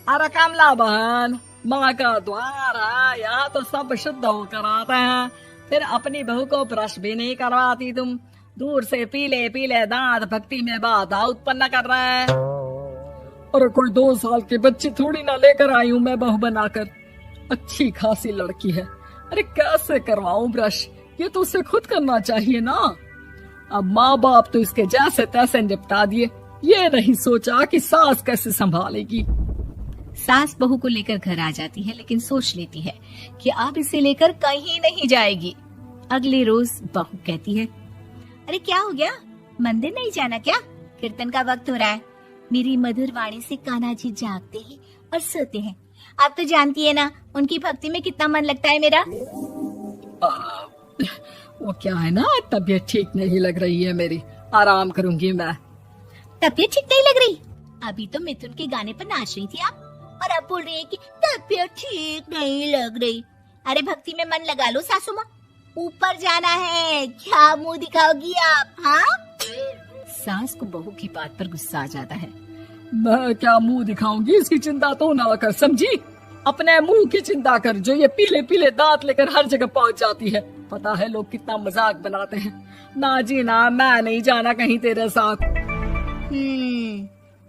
S3: अरे कमला बहन, माँ का द्वार है, यहाँ तो सब शुद्ध होकर आते हैं, फिर अपनी बहू को ब्रश भी नहीं करवाती तुम। दूर से पीले पीले दांत भक्ति में बाधा उत्पन्न कर रहे हैं। अरे कोई 2 साल के बच्ची थोड़ी ना लेकर आई हूँ मैं बहू बनाकर। अच्छी खासी लड़की है, अरे कैसे करवाऊं ब्रश? ये तो उसे खुद करना चाहिए ना। अब माँ बाप तो इसके जैसे तैसे निपटा दिए, ये नहीं सोचा कि सास कैसे संभालेगी।
S1: सास बहू को लेकर घर आ जाती है, लेकिन सोच लेती है कि अब इसे लेकर कहीं नहीं जाएगी। अगले रोज बहू कहती है, अरे क्या हो गया, मंदिर नहीं जाना क्या? कीर्तन का वक्त हो रहा है। मेरी मधुर वाणी से कान्हा जी जागते हैं और सोते हैं। आप तो जानती है ना उनकी भक्ति में कितना मन लगता है मेरा।
S3: वो क्या है ना, तबीयत ठीक नहीं लग रही है मेरी, आराम करूंगी मैं।
S1: तबीयत ठीक नहीं लग रही? अभी तो मिथुन के गाने पर नाच रही थी आप, और अब बोल रही है कि तबीयत ठीक नहीं लग रही। अरे भक्ति में मन लगा लो सासू माँ, ऊपर जाना है, क्या मुंह दिखाओगी आप? हाँ?
S2: सास को बहू की बात पर गुस्सा आ जाता है।
S3: मैं क्या मुंह दिखाऊंगी, इसकी चिंता तो ना कर, समझी? अपने मुंह की चिंता कर, जो ये पीले पीले दांत लेकर हर जगह पहुंच जाती है। पता है लोग कितना मजाक बनाते हैं। ना जी ना, मैं नहीं जाना कहीं तेरे साथ।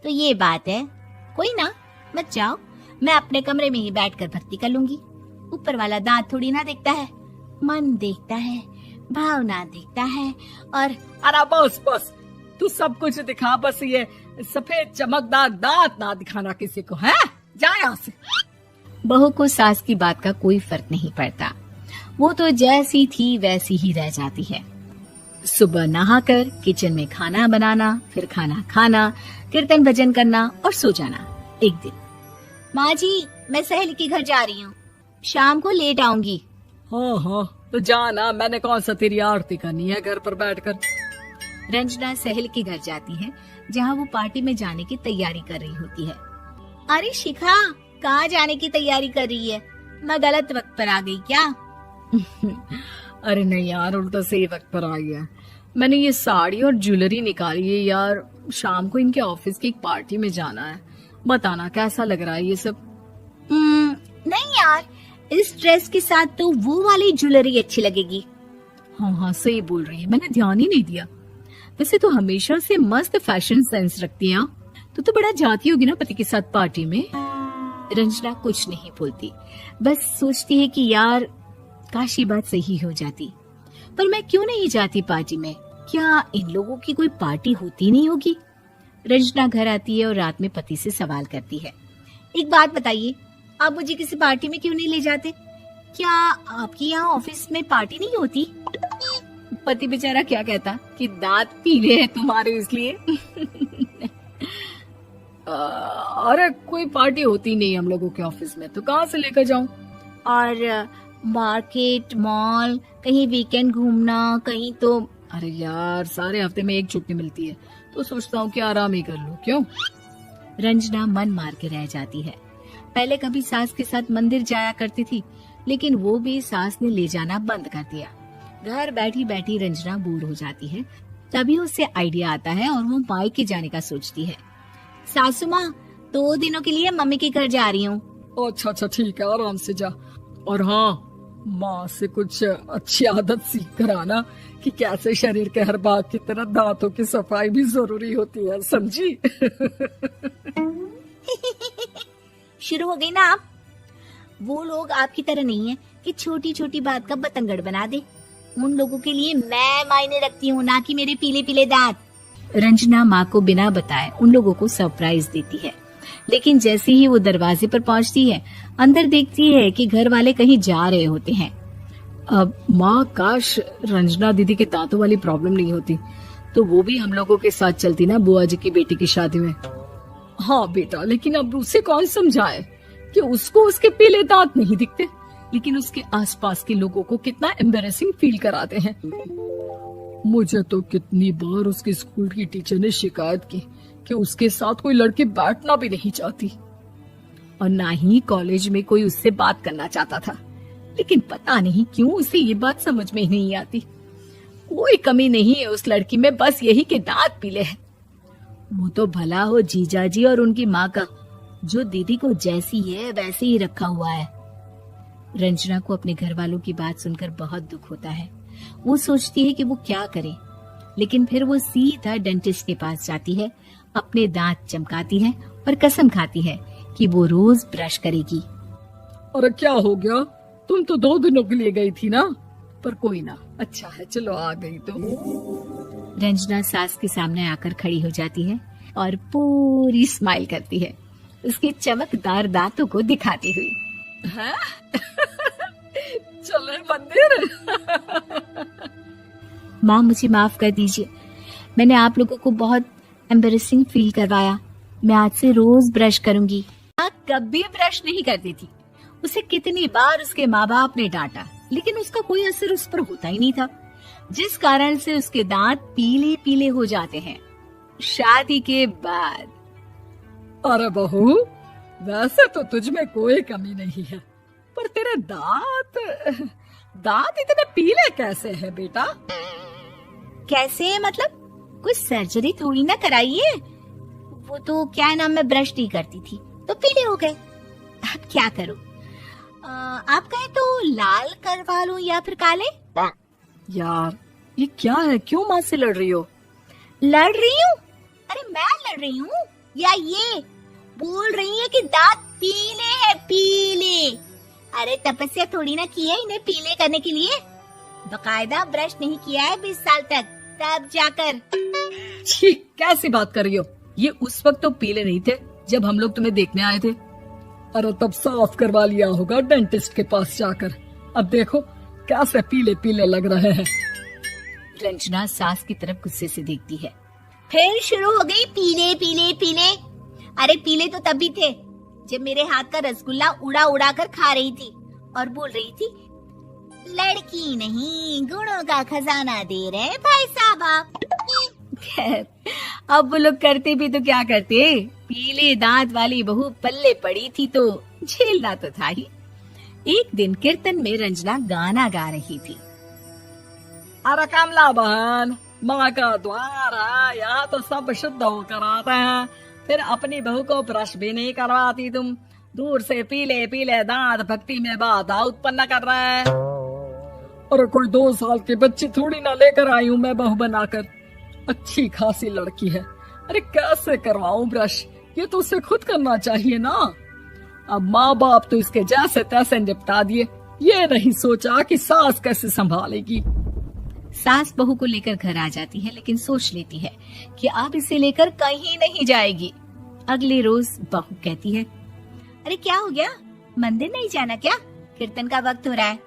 S1: तो ये बात है। कोई ना, मत जाओ, मैं अपने कमरे में ही बैठकर भक्ति कर लूंगी। ऊपर वाला दांत थोड़ी ना देखता है, मन देखता है, भावना देखता है। और
S3: अरे बस बस, तू सब कुछ दिखा, बस ये सफेद चमकदार दांत ना दिखाना किसी को, है? जा यहाँ से।
S2: बहू को सास की बात का कोई फर्क नहीं पड़ता, वो तो जैसी थी वैसी ही रह जाती है। सुबह नहाकर किचन में खाना बनाना, फिर खाना खाना, कीर्तन भजन करना और सो जाना। एक दिन,
S1: माँ जी, मैं सहेली के घर जा रही हूँ, शाम को लेट आऊंगी।
S3: हाँ हाँ, तो जाना, मैंने कौन सा तेरी आरती करनी है घर पर बैठकर।
S2: रंजना सहेली के घर जाती है, जहाँ वो पार्टी में जाने की तैयारी कर रही होती है।
S1: अरे शिखा, कहाँ जाने की तैयारी कर रही है? मैं गलत वक्त पर आ गई क्या?
S2: अरे नहीं यार, उल्टा सही वक्त पर आई है। मैंने ये साड़ी और ज्वेलरी निकाली है यार, शाम को इनके ऑफिस की एक पार्टी में जाना है। बताना कैसा लग रहा है ये सब?
S1: नहीं यार, इस ड्रेस के साथ तो वो वाली ज्वेलरी अच्छी लगेगी।
S2: हाँ हाँ, सही बोल रही है, मैंने ध्यान ही नहीं दिया। वैसे तो हमेशा से मस्त फैशन सेंस रखती है। तो बड़ा जाती होगी ना पति के साथ पार्टी में। रंजना कुछ नहीं बोलती, बस सोचती है कि यार काश ये बात सही हो जाती। पर मैं क्यों नहीं जाती पार्टी में? क्या इन लोगों की कोई पार्टी होती नहीं होगी? रंजना घर आती है और रात में पति से सवाल करती है।
S1: एक बात बताइए, आप मुझे किसी पार्टी में क्यों नहीं ले जाते? क्या आपके यहाँ ऑफिस में पार्टी नहीं होती?
S2: पति बेचारा क्या कहता कि दांत पीले हैं तुम्हारे इसलिए। अरे कोई पार्टी होती नहीं हम लोगों के ऑफिस में, तो कहाँ से लेकर जाऊं?
S1: और मार्केट, मॉल, कहीं वीकेंड घूमना, कहीं तो।
S2: अरे यार, सारे हफ्ते में एक छुट्टी मिलती है, तो सोचता हूँ कि आराम ही कर लूं। क्यों? रंजना मन मार के रह जाती है। पहले कभी सास के साथ मंदिर जाया करती थी, लेकिन वो भी सास ने ले जाना बंद कर दिया। घर बैठी बैठी रंजना बोर हो जाती है। तभी उसे आइडिया आता है और वो मायके जाने का सोचती है।
S1: सासू माँ, 2 दिनों के लिए मम्मी के घर जा रही हूँ।
S3: अच्छा अच्छा, ठीक है, आराम से जा। और हाँ, माँ से कुछ अच्छी आदत सीख कर आना कि कैसे शरीर के हर भाग की तरह दांतों की सफाई भी जरूरी होती है, समझी?
S1: शुरू हो गई ना आप? वो लोग आपकी तरह नहीं है कि छोटी छोटी बात का बतंगड़ बना दे। उन लोगों के लिए मैं मायने रखती हूँ, ना कि मेरे पीले पीले दांत।
S2: रंजना माँ को बिना बताए उन लोगों को सरप्राइज देती है, लेकिन जैसे ही वो दरवाजे पर पहुंचती है, अंदर देखती है कि घर वाले कहीं जा रहे होते हैं। अब माँ, काश रंजना दीदी के दांतों वाली प्रॉब्लम नहीं होती, तो वो भी हम लोगों के साथ चलती ना बुआ जी की बेटी की शादी में।
S3: हाँ बेटा, लेकिन अब उसे कौन समझाए कि उसको उसके पीले दांत नहीं दिखते,
S2: लेकिन उसके आसपास के लोगों को कितना एम्बैरेसिंग फील कराते हैं।
S3: मुझे तो कितनी बार उसके स्कूल की टीचर ने शिकायत की कि उसके साथ कोई लड़की बैठना भी नहीं चाहती,
S2: और ना ही कॉलेज में कोई उससे बात करना चाहता था। लेकिन पता नहीं क्यों उसे ये बात समझ में ही नहीं आती। कोई कमी नहीं है उस लड़की में, बस यही कि दांत पीले हैं। वो तो भला हो जीजाजी और उनकी माँ का, जो दीदी को जैसी है वैसे ही रखा हुआ है। रंजना को अपने घर वालों की बात सुनकर बहुत दुख होता है। वो सोचती है कि वो क्या करे, लेकिन फिर वो सीधा डेंटिस्ट के पास जाती है, अपने दांत चमकाती है और कसम खाती है कि वो रोज ब्रश करेगी।
S3: अरे क्या हो गया? तुम तो 2 दिनों के लिए गई थी ना। पर कोई ना, अच्छा है, चलो आ गई तो।
S2: रंजना सास के सामने आकर खड़ी हो जाती है और पूरी स्माइल करती है, उसके चमकदार दांतों को दिखाती हुई।
S3: हैं? चले मंदिर।
S2: माँ, मुझे माफ कर दीजिए, मैंने आप लोगों को बहुत एम्बैरेसिंग फील करवाया। मैं आज से रोज ब्रश करूंगी। माँ कभी ब्रश नहीं करती थी। उसे कितनी बार उसके माँ बाप ने डांटा, लेकिन उसका कोई असर उस पर होता ही नहीं था, जिस कारण से उसके दांत पीले पीले हो जाते हैं शादी के बाद।
S3: अरे बहू, वैसे तो तुझ में कोई कमी नहीं है, पर तेरे दांत दांत इतने पीले कैसे हैं बेटा?
S1: कैसे है मतलब? कुछ सर्जरी थोड़ी ना कराइए। वो तो क्या नाम, मैं ब्रश नहीं करती थी तो पीले हो गए। अब क्या करूं? आप कहें तो लाल करवा लूं या फिर काले?
S3: यार ये क्या है, क्यों माँ से लड़ रही हो?
S1: लड़ रही हूँ? अरे मैं लड़ रही हूँ या ये बोल रही है कि दांत पीले हैं, पीले। अरे तपस्या थोड़ी ना की है इन्हें पीले करने के लिए। बकायदा ब्रश नहीं किया है 20 साल तक, तब जाकर।
S3: छी, कैसी बात कर रही हो? ये उस वक्त तो पीले नहीं थे जब हम लोग तुम्हें देखने आए थे। अरे तब साफ करवा लिया होगा डेंटिस्ट के पास जाकर। अब देखो कैसे पीले पीले लग रहे हैं।
S1: रंजना सास की तरफ गुस्से से देखती है। फिर शुरू हो गई पीले पीले पीले। अरे पीले तो तब भी थे जब मेरे हाथ का रसगुल्ला उड़ा उड़ा कर खा रही थी और बोल रही थी, लड़की नहीं गुणों का खजाना दे रहे भाई साहब आप। खैर अब वो लोग करते भी तो क्या करते, पीले दांत वाली बहू पल्ले पड़ी थी तो झेलना तो था ही। एक दिन कीर्तन में रंजना गाना गा रही थी।
S3: अरे कमला बहन, माँ का द्वार है, यहाँ तो सब शुद्ध होकर आते हैं, फिर अपनी बहू को ब्रश भी नहीं करवाती तुम। दूर से पीले पीले दांत भक्ति में बाधा उत्पन्न कर रहे हैं। अरे कोई 2 साल के बच्ची थोड़ी ना लेकर आई हूँ मैं बहू बनाकर। अच्छी खासी लड़की है, अरे कैसे करवाऊं ब्रश? ये तो उसे खुद करना चाहिए ना। अब माँ बाप तो इसके जैसे तैसे निपटा दिए, ये नहीं सोचा कि सास कैसे संभालेगी।
S1: सास बहू को लेकर घर आ जाती है, लेकिन सोच लेती है कि अब इसे लेकर कहीं नहीं जाएगी। अगले रोज बहू कहती है, अरे क्या हो गया, मंदिर नहीं जाना क्या? कीर्तन का वक्त हो रहा है।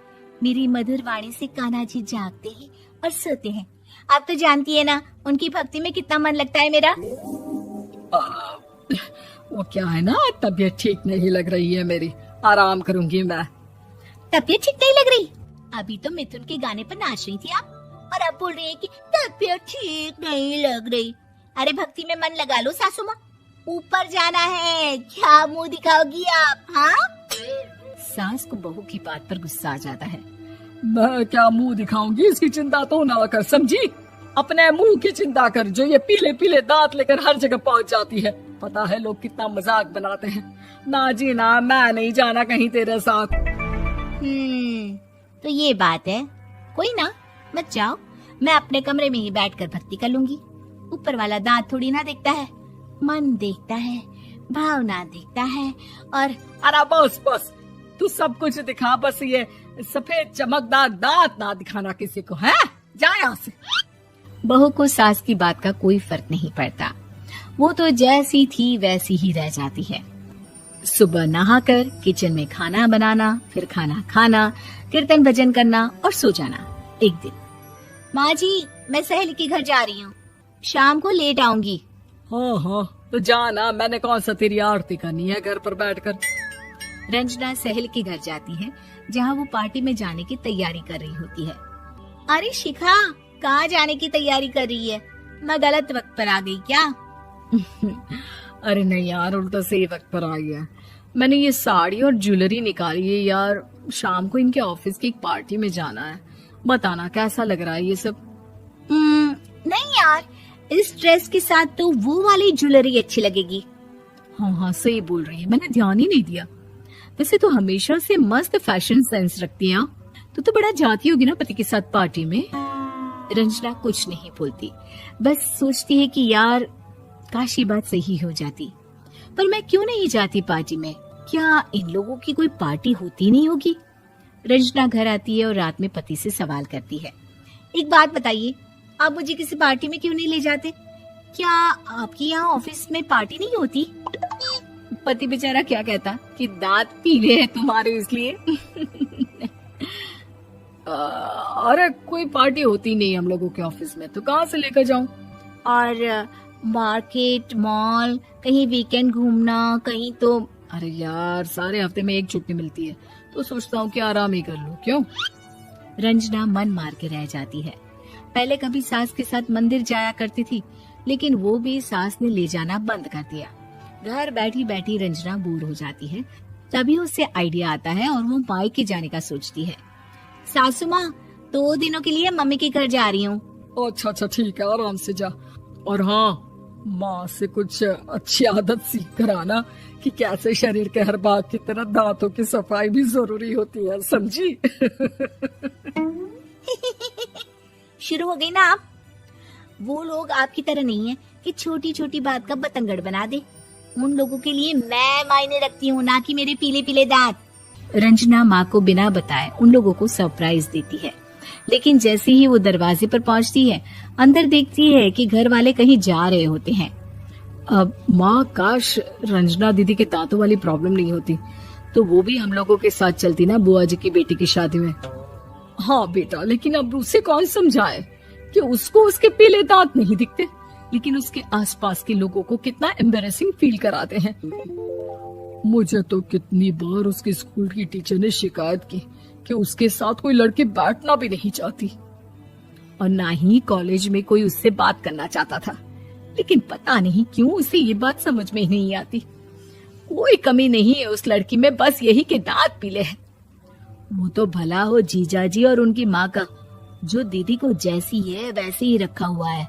S1: मेरी मधुर वाणी से कान्हा जी जागते हैं और सोते हैं। आप तो जानती है ना उनकी भक्ति में कितना मन लगता है मेरा।
S3: वो क्या है ना, तबीयत ठीक नहीं लग रही है मेरी, आराम करूंगी मैं।
S1: तबीयत ठीक नहीं लग रही? अभी तो मिथुन के गाने पर नाच रही थी आप, और अब बोल रही है कि तबीयत ठीक नहीं लग रही। अरे भक्ति में मन लगा लो सासू माँ, ऊपर जाना है, क्या मुंह दिखाओगी आप? हाँ? सास को बहू की बात पर गुस्सा आ जाता है।
S3: मैं क्या मुंह दिखाऊंगी, इसकी चिंता तो ना कर, समझी? अपने मुंह की चिंता कर, जो ये पीले पीले दांत लेकर हर जगह पहुंच जाती है। पता है लोग कितना मजाक बनाते हैं। ना जी ना, मैं नहीं जाना कहीं तेरे साथ।
S1: तो ये बात है। कोई ना, मत जाओ, मैं अपने कमरे में ही बैठकर भक्ति कर लूंगी। ऊपर वाला दांत थोड़ी ना देखता है, मन देखता है, भावना देखता है। और
S3: अरे बस बस, तू सब कुछ दिखा, बस ये सफेद चमकदार दांत ना दिखाना किसी को, है? जा यहाँ से।
S1: बहू को सास की बात का कोई फर्क नहीं पड़ता, वो तो जैसी थी वैसी ही रह जाती है। सुबह नहाकर किचन में खाना बनाना, फिर खाना खाना, कीर्तन भजन करना और सो जाना। एक दिन, माँ जी मैं सहेली के घर जा रही हूँ, शाम को लेट आऊंगी।
S3: हाँ हाँ तो जाना, मैंने कौन सा तेरी आरती करनी है घर पर बैठकर।
S1: रंजना सहेली के घर जाती है, जहाँ वो पार्टी में जाने की तैयारी कर रही होती है। अरे शिखा, कहाँ जाने की तैयारी कर रही है? मैं गलत वक्त पर आ गई क्या?
S2: अरे नहीं यार, उल्टा सही वक्त पर आ गया। मैंने ये साड़ी और ज्वेलरी निकाली है यार, शाम को इनके ऑफिस की एक पार्टी में जाना है। बताना कैसा लग रहा है ये सब?
S1: नहीं यार, इस ड्रेस के साथ तो वो वाली ज्वेलरी अच्छी लगेगी।
S2: हाँ हाँ सही बोल रही है, मैंने ध्यान ही नहीं दिया। वैसे तो हमेशा से मस्त फैशन सेंस रखती है। तो बड़ा जाती होगी ना पति के साथ पार्टी में।
S1: रंजना कुछ नहीं बोलती, बस सोचती है कि यार काश ये बात सही हो जाती, पर मैं क्यों नहीं जाती पार्टी में? क्या इन लोगों की कोई पार्टी होती नहीं होगी? रंजना घर आती है और रात में पति से सवाल करती है, एक बात बताइए, आप मुझे किसी पार्टी में क्यों नहीं ले जाते? क्या आपके यहाँ ऑफिस में पार्टी नहीं होती?
S2: पति बेचारा क्या कहता कि दांत पीले हैं तुम्हारे इसलिए। अरे कोई पार्टी होती नहीं हम लोगों के ऑफिस में, तो कहाँ से लेकर जाऊं?
S1: और मार्केट, मॉल, कहीं वीकेंड घूमना, कहीं तो।
S2: अरे यार सारे हफ्ते में एक छुट्टी मिलती है, तो सोचता हूँ कि आराम ही कर लूं। क्यों?
S1: रंजना मन मार के रह जाती है। पहले कभी सास के साथ मंदिर जाया करती थी, लेकिन वो भी सास ने ले जाना बंद कर दिया। घर बैठी बैठी रंजना बोर हो जाती है। तभी उसे आइडिया आता है और वो मायके जाने का सोचती है। सासू माँ 2 दिनों के लिए मम्मी के घर जा रही हूँ।
S3: अच्छा अच्छा ठीक है, आराम से जा। और हाँ, माँ से कुछ अच्छी आदत सीख कर आना कि कैसे शरीर के हर भाग की तरह दांतों की सफाई भी जरूरी होती है, समझी?
S1: शुरू हो गई ना आप। वो लोग आपकी तरह नहीं है कि छोटी छोटी बात का बतंगड़ बना दे। उन लोगों के लिए मैं मायने रखती हूँ, ना कि मेरे पीले पीले दांत। रंजना माँ को बिना बताए उन लोगों को सरप्राइज देती है, लेकिन जैसे ही वो दरवाजे पर पहुंचती है, अंदर देखती है कि घर वाले कहीं जा रहे होते हैं।
S2: अब माँ, काश रंजना दीदी के दांतों वाली प्रॉब्लम नहीं होती तो वो भी हम लोगों के साथ चलती ना बुआ जी की बेटी की शादी में। हाँ बेटा, लेकिन अब उसे कौन समझाए कि उसको उसके पीले दांत नहीं दिखते, लेकिन उसके आसपास के लोगों को कितना एम्बैरेसिंग फील कराते हैं। मुझे तो कितनी बार उसके स्कूल की टीचर ने शिकायत की कि उसके साथ कोई लड़की बैठना भी नहीं चाहती, और ना ही कॉलेज में कोई उससे बात करना चाहता था। लेकिन पता नहीं क्यों उसे ये बात समझ में ही नहीं आती। कोई कमी नहीं है उस लड़की में, बस यही कि दांत पीले हैं। वो तो भला हो जीजा जी और उनकी माँ का, जो दीदी को जैसी है वैसे ही रखा हुआ है।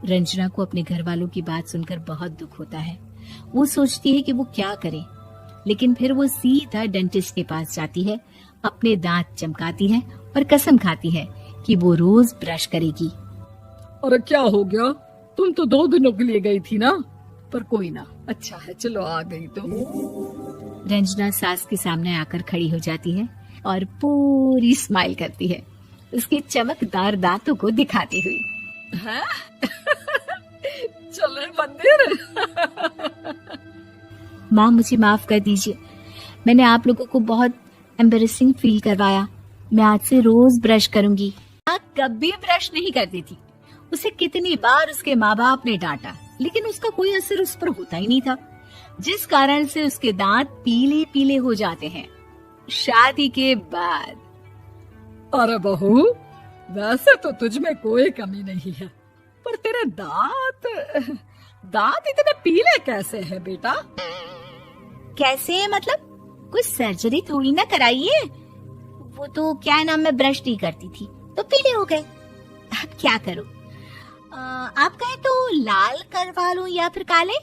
S2: रंजना को अपने घर वालों की बात सुनकर बहुत दुख होता है। वो सोचती है कि वो क्या करे, लेकिन फिर वो सीधा डेंटिस्ट के पास जाती है, अपने दांत चमकाती है और कसम खाती है कि वो रोज ब्रश करेगी।
S3: अरे क्या हो गया? तुम तो 2 दिनों के लिए गई थी ना। पर कोई ना, अच्छा है, चलो आ गई तो।
S1: रंजना सास के सामने आकर खड़ी हो जाती है और पूरी स्माइल करती है, उसके चमकदार दांतों को दिखाती हुई।
S3: हैं? चले मंदिर।
S1: माँ, मुझे माफ कर दीजिए, मैंने आप लोगों को बहुत एम्बैरेसिंग फील करवाया। मैं आज से रोज ब्रश करूंगी। माँ कभी ब्रश नहीं करती थी। उसे कितनी बार उसके माँ बाप ने डांटा, लेकिन उसका कोई असर उस पर होता ही नहीं था, जिस कारण से उसके दांत पीले पीले हो जाते हैं शादी के बाद।
S3: अरे बहू, वैसे तो तुझ में कोई कमी नहीं है, पर तेरे दांत इतने पीले कैसे हैं बेटा?
S1: कैसे मतलब? कुछ सर्जरी थोड़ी ना कराइए। वो तो क्या नाम, मैं ब्रश नहीं करती थी तो पीले हो गए। अब क्या करूं? आप कहें तो लाल करवा लूं या फिर काले?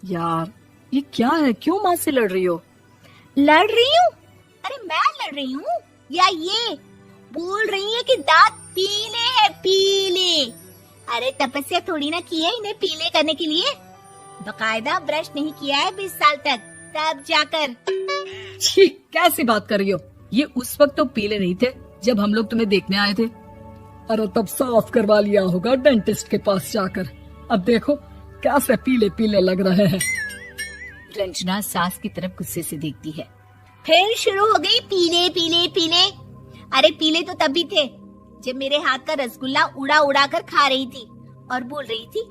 S2: यार ये क्या है, क्यों माँ से लड़ रही हो?
S1: लड़ रही हूँ? अरे मैं लड़ रही हूँ या ये बोल रही है कि दांत पीले हैं, पीले। अरे तपस्या थोड़ी ना की है इन्हें पीले करने के लिए। बकायदा ब्रश नहीं किया है 20 साल तक, तब जाकर।
S2: छी, कैसी बात कर रही हो? ये उस वक्त तो पीले नहीं थे जब हम लोग तुम्हें देखने आए थे।
S3: अरे तब साफ करवा लिया होगा डेंटिस्ट के पास जाकर। अब देखो कैसे पीले पीले लग रहे हैं।
S1: रंजना सास की तरफ गुस्से से देखती है। फिर शुरू हो गई पीले पीले पीले। अरे पीले तो तब भी थे जब मेरे हाथ का रसगुल्ला उड़ा उड़ा कर खा रही थी और बोल रही थी,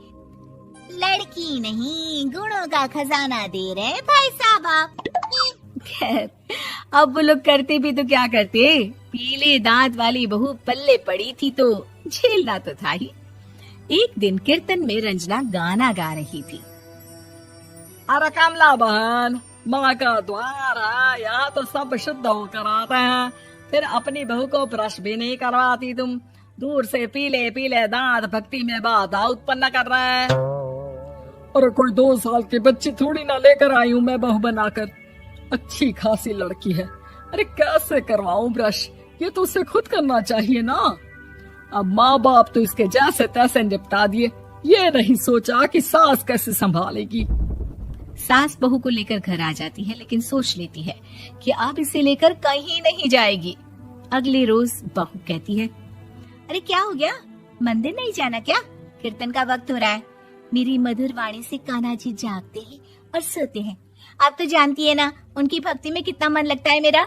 S1: लड़की नहीं गुणों का खजाना दे रहे भाई साहब आप। खैर, अब वो लोग करते भी तो क्या करते, पीले दांत वाली बहू पल्ले पड़ी थी तो झेलना तो था ही। एक दिन कीर्तन में रंजना गाना गा रही थी।
S3: अरे कमला बहन, माँ का द्वार है, यहाँ तो सब शुद्ध होकर आते हैं, फिर अपनी बहू को ब्रश भी नहीं करवाती तुम। दूर से पीले पीले दांत भक्ति में बाधा उत्पन्न कर रहे हैं। अरे कोई 2 साल की बच्ची थोड़ी ना लेकर आई हूँ मैं बहू बनाकर। अच्छी खासी लड़की है, अरे कैसे करवाऊं ब्रश? ये तो उसे खुद करना चाहिए ना। अब माँ बाप तो इसके जैसे तैसे निपटा दिए, ये नहीं सोचा कि सास कैसे संभालेगी।
S1: सास बहू को लेकर घर आ जाती है, लेकिन सोच लेती है कि अब इसे लेकर कहीं नहीं जाएगी। अगले रोज बहू कहती है, अरे क्या हो गया, मंदिर नहीं जाना क्या? कीर्तन का वक्त हो रहा है। मेरी मधुर वाणी से कान्हा जी जागते हैं और सोते हैं। आप तो जानती है ना उनकी भक्ति में कितना मन लगता है मेरा।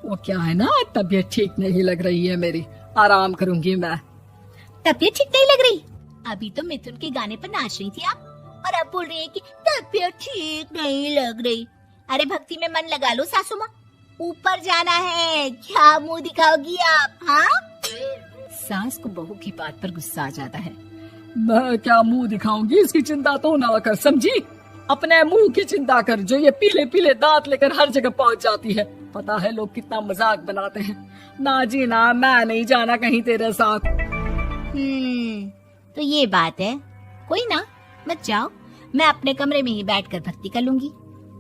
S3: वो क्या है ना, तबीयत ठीक नहीं लग रही है मेरी, आराम करूंगी मैं।
S1: तबीयत ठीक नहीं लग रही? अभी तो मिथुन के गाने पर नाच रही थी आप, और अब बोल रही है कि तबीयत ठीक नहीं लग रही। अरे भक्ति में मन लगा लो सासू माँ, ऊपर जाना है, क्या मुंह दिखाओगी आप? हाँ? सास को बहू की बात पर गुस्सा आ जाता है।
S3: मैं क्या मुंह दिखाऊंगी, इसकी चिंता तो ना कर, समझी? अपने मुंह की चिंता कर, जो ये पीले पीले दांत लेकर हर जगह पहुंच जाती है। पता है लोग कितना मजाक बनाते हैं। ना जी ना, मैं नहीं जाना कहीं तेरे साथ।
S1: तो ये बात है। कोई ना, मत जाओ, मैं अपने कमरे में ही बैठकर भक्ति कर लूंगी।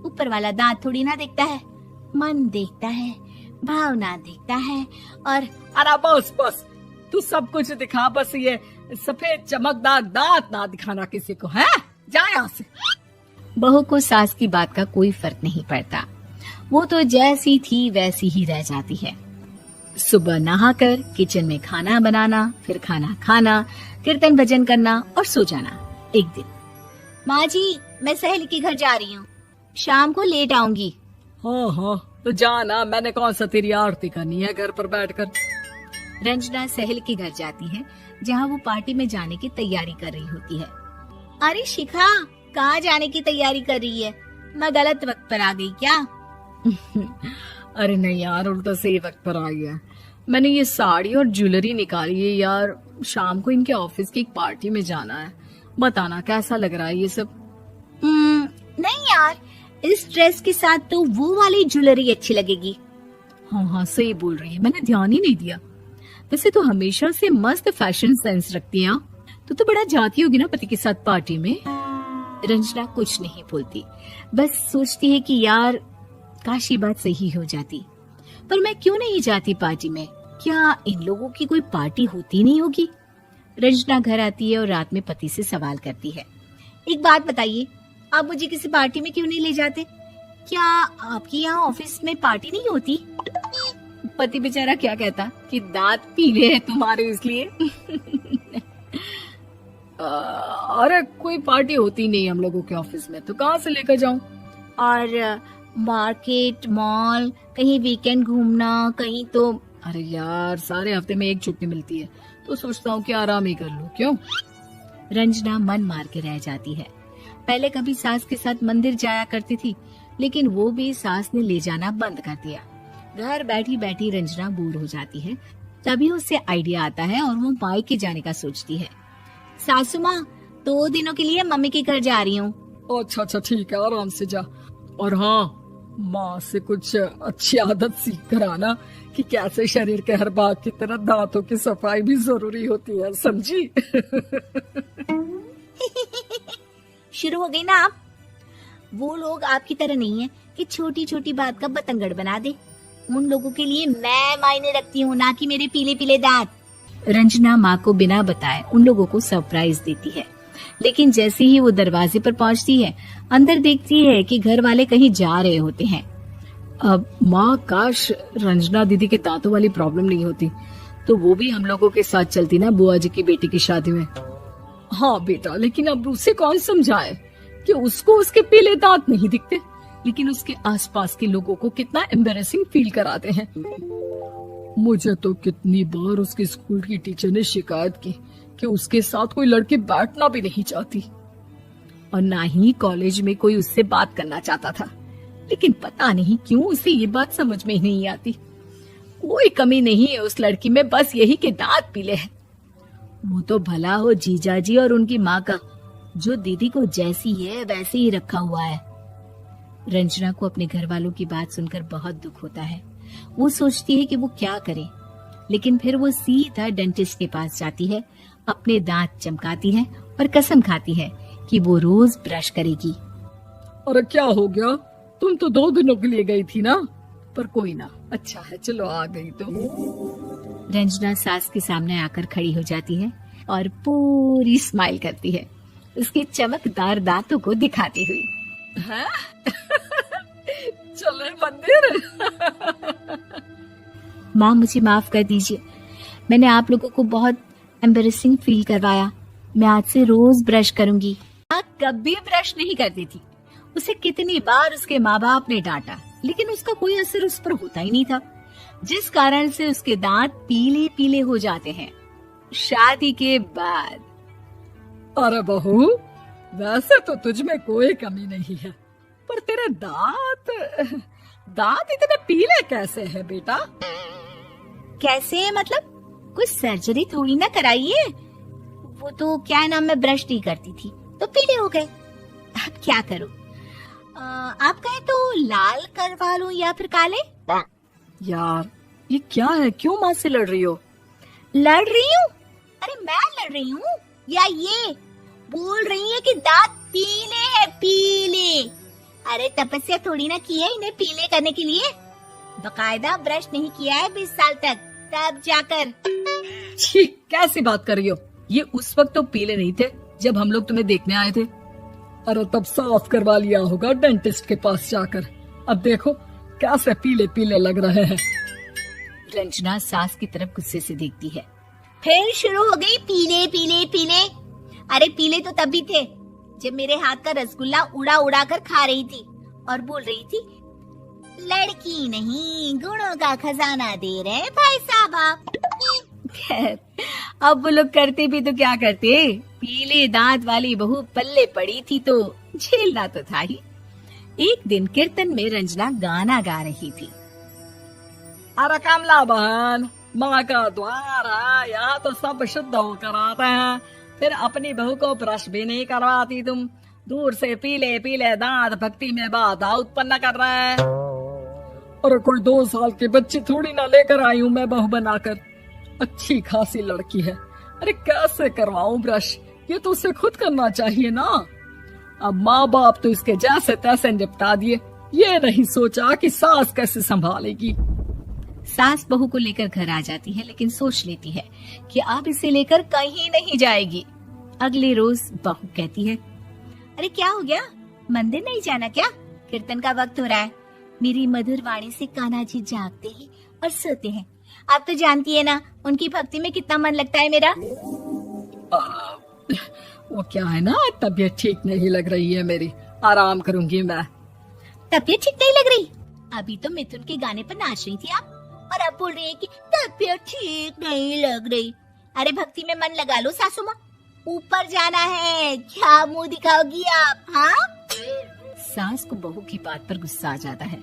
S1: ऊपर वाला दांत थोड़ी ना देखता है, मन देखता है, भावना देखता है। और
S3: अरे बस बस, तू सब कुछ दिखा, बस ये सफेद चमकदार दांत ना दिखाना किसी को, है? जा यहाँ से।
S1: बहू को सास की बात का कोई फर्क नहीं पड़ता, वो तो जैसी थी वैसी ही रह जाती है। सुबह नहाकर किचन में खाना बनाना, फिर खाना खाना, कीर्तन भजन करना और सो जाना। एक दिन, माँ जी मैं सहेली के घर जा रही हूँ, शाम को लेट आऊंगी।
S3: हाँ, तो जाना, मैंने कौन सा तेरी आरती करनी है घर पर बैठकर।
S1: रंजना सहेली के घर जाती है, जहाँ वो पार्टी में जाने की तैयारी कर रही होती है। अरे शिखा, कहाँ जाने की तैयारी कर रही है? मैं गलत वक्त पर आ गई क्या?
S2: अरे नहीं यार, उल्टा सही वक्त पर आ गया। मैंने ये साड़ी और ज्वेलरी निकाली है यार, शाम को इनके ऑफिस की एक पार्टी में जाना है। बताना कैसा लग रहा है ये सब?
S1: नहीं यार, इस ड्रेस के साथ तो वो वाली ज्वेलरी अच्छी लगेगी।
S2: हाँ सही बोल रही है, मैंने ध्यान ही नहीं दिया। वैसे तो हमेशा से मस्त फैशन सेंस रखती है। तो बड़ा जाती होगी ना पति के साथ पार्टी में।
S1: रंजना कुछ नहीं बोलती, बस सोचती है कि यार काश ये बात सही हो जाती। पर मैं क्यों नहीं जाती पार्टी में? क्या इन लोगों की कोई पार्टी होती नहीं होगी? रंजना घर आती है और रात में पति से सवाल करती है, एक बात बताइए, आप मुझे किसी पार्टी में क्यों नहीं ले जाते? क्या आपके यहाँ ऑफिस में पार्टी नहीं होती?
S2: पति बेचारा क्या कहता कि दांत पीले हैं तुम्हारे इसलिए। अरे कोई पार्टी होती नहीं हम लोगों के ऑफिस में, तो कहाँ से लेकर जाऊं?
S1: और मार्केट, मॉल, कहीं वीकेंड घूमना, कहीं तो।
S2: अरे यार, सारे हफ्ते में एक छुट्टी मिलती है, तो सोचता हूँ कि आराम ही कर लूं। क्यों?
S1: रंजना मन मार के रह जाती है। पहले कभी सास के साथ मंदिर जाया करती थी, लेकिन वो भी सास ने ले जाना बंद कर दिया। घर बैठी बैठी रंजना बोर हो जाती है। तभी उसे आइडिया आता है और वो मायके जाने का सोचती है। सासू माँ, 2 दिनों के लिए मम्मी के घर जा रही हूँ।
S3: अच्छा ठीक है, आराम से जा। और हाँ, माँ से कुछ अच्छी आदत सीख कर आना कि कैसे शरीर के हर भाग की तरह दांतों की सफाई भी जरूरी होती है, समझी?
S1: शुरू हो गई ना आप? वो लोग आपकी तरह नहीं है कि छोटी छोटी बात का बतंगड़ बना दे। उन लोगों के लिए मैं मायने रखती हूँ, ना कि मेरे पीले पीले दांत। रंजना माँ को बिना बताए उन लोगों को सरप्राइज देती है, लेकिन जैसे ही वो दरवाजे पर पहुंचती है, अंदर देखती है कि घर वाले कहीं जा रहे होते हैं।
S2: अब माँ, काश रंजना दीदी के दांतों वाली प्रॉब्लम नहीं होती, तो वो भी हम लोगों के साथ चलती ना बुआ जी की बेटी की शादी में। हाँ बेटा, लेकिन अब उसे कौन समझाए कि उसको उसके पीले दांत नहीं दिखते, लेकिन उसके आसपास के लोगों को कितना एम्बैरेसिंग फील कराते हैं। मुझे तो कितनी बार उसके स्कूल की टीचर ने शिकायत की कि उसके साथ कोई लड़की बैठना भी नहीं चाहती, और ना ही कॉलेज में कोई उससे बात करना चाहता था। लेकिन पता नहीं क्यों उसे ये बात समझ में ही नहीं आती। कोई कमी नहीं है उस लड़की में, बस यही के दांत पीले हैं। वो तो भला हो जीजाजी और उनकी माँ का, जो दीदी को जैसी है वैसे ही रखा हुआ है। रंजना को अपने घर वालों की बात सुनकर बहुत दुख होता है। वो सोचती है कि वो क्या करे, लेकिन फिर वो सीधा डेंटिस्ट के पास जाती है, अपने दांत चमकाती है और कसम खाती है कि वो रोज ब्रश करेगी।
S3: अरे क्या हो गया? तुम तो 2 दिनों के लिए गई थी ना। पर कोई ना, अच्छा है, चलो आ गई तो।
S1: रंजना सास के सामने आकर खड़ी हो जाती है और पूरी स्माइल करती है, उसके चमकदार दांतों को दिखाती हुई।
S3: हैं? चले मंदिर?
S1: माँ, मुझे माफ कर दीजिए, मैंने आप लोगों को बहुत एम्बैरेसिंग फील करवाया। मैं आज से रोज ब्रश करूंगी। माँ कभी ब्रश नहीं करती थी। उसे कितनी बार उसके माँ बाप ने डांटा, लेकिन उसका कोई असर उस पर होता ही नहीं था, जिस कारण से उसके दांत पीले पीले हो जाते हैं शादी के बाद।
S3: अरे बहू, वैसे तो तुझ में कोई कमी नहीं है, पर तेरे दांत इतने पीले कैसे हैं बेटा?
S1: कैसे है मतलब? कुछ सर्जरी थोड़ी ना कराइए। वो तो क्या नाम, मैं ब्रश नहीं करती थी तो पीले हो गए। अब क्या करूं? आप कहें तो लाल करवा लूं या फिर काले?
S3: यार ये क्या है, क्यों माँ से लड़ रही हो?
S1: लड़ रही हूँ? अरे मैं लड़ रही हूँ या ये बोल रही है कि दांत पीले है, पीले। अरे तपस्या थोड़ी ना की है इन्हें पीले करने के लिए, बकायदा ब्रश नहीं किया है 20 साल तक, तब जाकर।
S3: छी, कैसी बात कर रही हो? ये उस वक्त तो पीले नहीं थे जब हम लोग तुम्हें देखने आए थे। अरे तब साफ करवा लिया होगा डेंटिस्ट के पास जाकर। अब देखो कैसे पीले पीले लग रहे हैं।
S1: रंजना सास की तरफ गुस्से से देखती है। फिर शुरू हो गई पीले पीले पीले। अरे पीले तो तब भी थे जब मेरे हाथ का रसगुल्ला उड़ा उड़ा कर खा रही थी और बोल रही थी, लड़की नहीं गुणों का खजाना दे रहे भाई साहब आप। खैर अब वो लोग करते भी तो क्या करते, पीले दांत वाली बहू पल्ले पड़ी थी तो झेलना तो था ही। एक दिन कीर्तन में रंजना गाना गा रही थी।
S3: अरे कमला बहन, माँ का द्वार है, यहाँ तो सब शुद्ध होकर आते हैं, फिर अपनी बहू को ब्रश भी नहीं करवाती तुम। दूर से पीले पीले दांत भक्ति में बाधा उत्पन्न कर रहे हैं। अरे कोई 2 साल के बच्चे थोड़ी ना लेकर आई हूँ मैं बहू बनाकर, अच्छी खासी लड़की है। अरे कैसे करवाऊं ब्रश, ये तो उसे खुद करना चाहिए ना। अब माँ बाप तो इसके जैसे तैसे निपटा दिए, ये नहीं सोचा कि सास कैसे संभालेगी।
S1: सास बहू को लेकर घर आ जाती है, लेकिन सोच लेती है कि अब इसे लेकर कहीं नहीं जाएगी। अगले रोज बहू कहती है, अरे क्या हो गया, मंदिर नहीं जाना क्या? कीर्तन का वक्त हो रहा है। मेरी मधुर वाणी से कान्हा जी जागते हैं और सोते हैं। आप तो जानती है ना उनकी भक्ति में कितना मन लगता है मेरा।
S3: वो क्या है ना, तबीयत ठीक नहीं लग रही है मेरी, आराम करूंगी मैं।
S1: तबीयत ठीक नहीं लग रही? अभी तो मिथुन के गाने पर नाच रही थी आप, और अब बोल रही है कि तबीयत ठीक नहीं लग रही। अरे भक्ति में मन लगा लो सासू माँ, ऊपर जाना है, क्या मुंह दिखाओगी आप? हाँ, सास को बहू की बात पर गुस्सा आ जाता है।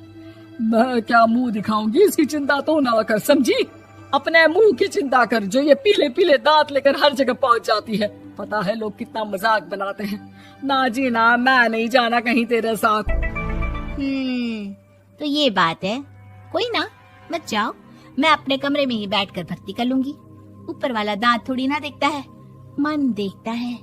S3: मैं क्या मुंह दिखाऊंगी, इसकी चिंता तो ना कर, समझी? अपने मुंह की चिंता कर, जो ये पीले पीले दांत लेकर हर जगह पहुंच जाती है। पता है लोग कितना मजाक बनाते हैं। ना जी ना, मैं नहीं जाना कहीं तेरे साथ।
S1: तो ये बात है, कोई ना, मत जाओ, मैं अपने कमरे में ही बैठकर भक्ति कर लूंगी। ऊपर वाला दांत थोड़ी ना देखता है, मन देखता है,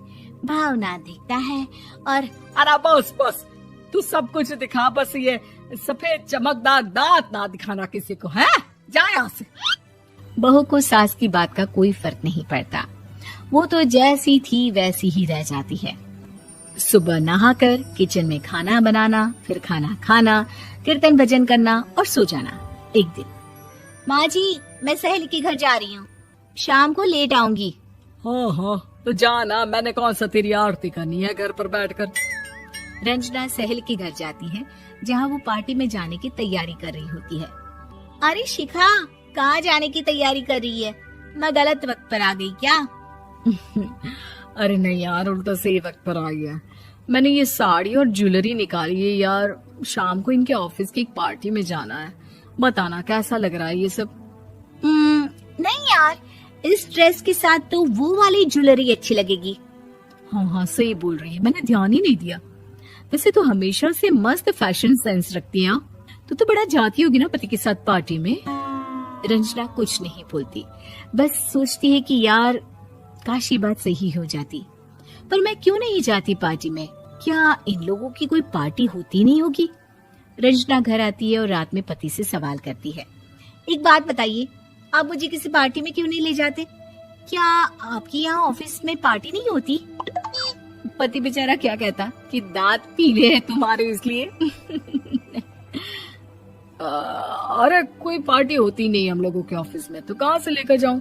S1: भावना देखता है। और
S3: अरे बस बस, तू सब कुछ दिखा, बस ये सफेद चमकदार दांत ना दिखाना किसी को, है? जा यहाँ से।
S1: बहू को सास की बात का कोई फर्क नहीं पड़ता, वो तो जैसी थी वैसी ही रह जाती है। सुबह नहाकर किचन में खाना बनाना, फिर खाना खाना, कीर्तन भजन करना और सो जाना। एक दिन, माँ जी मैं सहेली के घर जा रही हूँ, शाम को लेट आऊंगी।
S3: हाँ हाँ तो जाना, मैंने कौन सा तेरी आरती करनी है घर पर बैठकर।
S1: रंजना सहेली के घर जाती है, जहाँ वो पार्टी में जाने की तैयारी कर रही होती है। अरे शिखा, कहाँ जाने की तैयारी कर रही है? मैं गलत वक्त पर आ गई क्या?
S3: अरे नहीं यार, उल्टा सही वक्त पर आ गया। मैंने ये साड़ी और ज्वेलरी निकाली है यार, शाम को इनके ऑफिस की एक पार्टी में जाना है। बताना कैसा लग रहा है ये सब?
S1: नहीं यार, इस ड्रेस के साथ तो वो वाली ज्वेलरी अच्छी लगेगी।
S3: हाँ हाँ सही बोल रही है, मैंने ध्यान ही नहीं दिया। वैसे तो हमेशा से मस्त फैशन सेंस रखती है। तो बड़ा जाती होगी ना पति के साथ पार्टी में।
S1: रंजना कुछ नहीं बोलती, बस सोचती है कि यार काश ये बात सही हो जाती, पर मैं क्यों नहीं जाती पार्टी में? क्या इन लोगों की कोई पार्टी होती नहीं होगी? रंजना घर आती है और रात में पति से सवाल करती है, एक बात बताइए, आप मुझे किसी पार्टी में क्यों नहीं ले जाते? क्या आपकी यहाँ ऑफिस में पार्टी नहीं होती? पति बेचारा क्या कहता कि दांत पीले हैं तुम्हारे इसलिए।
S3: अरे कोई पार्टी होती नहीं हम लोगों के ऑफिस में, तो कहाँ से लेकर जाऊं?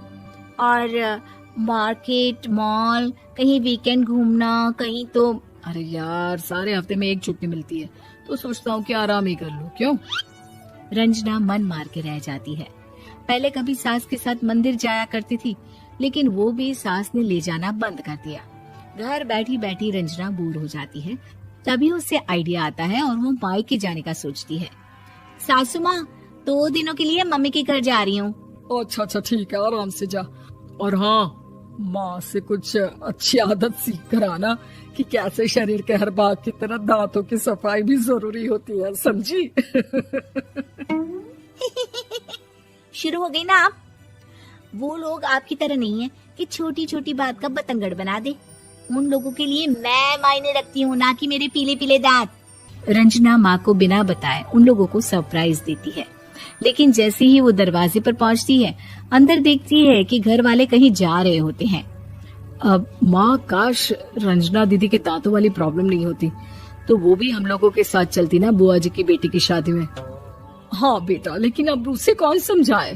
S1: और मार्केट, मॉल, कहीं वीकेंड घूमना, कहीं तो।
S3: अरे यार सारे हफ्ते में एक छुट्टी मिलती है, तो सोचता हूँ कि आराम ही कर लूं। क्यों?
S1: रंजना मन मार के रह जाती है। पहले कभी सास के साथ मंदिर जाया करती थी, लेकिन वो भी सास ने ले जाना बंद कर दिया। घर बैठी बैठी रंजना बोर हो जाती है। तभी उसे आइडिया आता है और वो मायके जाने का सोचती है। सासू माँ, 2 दिनों के लिए मम्मी के घर जा रही हूँ।
S3: अच्छा ठीक है, आराम से जा। और हाँ, माँ से कुछ अच्छी आदत सीख कर आना कि कैसे शरीर के हर भाग की तरह दांतों की सफाई भी जरूरी होती है, समझी?
S1: शुरू हो गई ना आप? वो लोग आपकी तरह नहीं है कि छोटी छोटी बात का बतंगड़ बना दे। उन लोगों के लिए मैं मायने रखती हूँ, ना कि मेरे पीले पीले दांत। रंजना माँ को बिना बताए उन लोगों को सरप्राइज देती है, लेकिन जैसे ही वो दरवाजे पर पहुंचती है, अंदर देखती है कि घर वाले कहीं जा रहे होते हैं।
S2: अब माँ, काश रंजना दीदी के दांतों वाली प्रॉब्लम नहीं होती, तो वो भी हम लोगों के साथ चलती ना बुआ जी की बेटी की शादी में। हाँ बेटा, लेकिन अब उसे कौन समझाए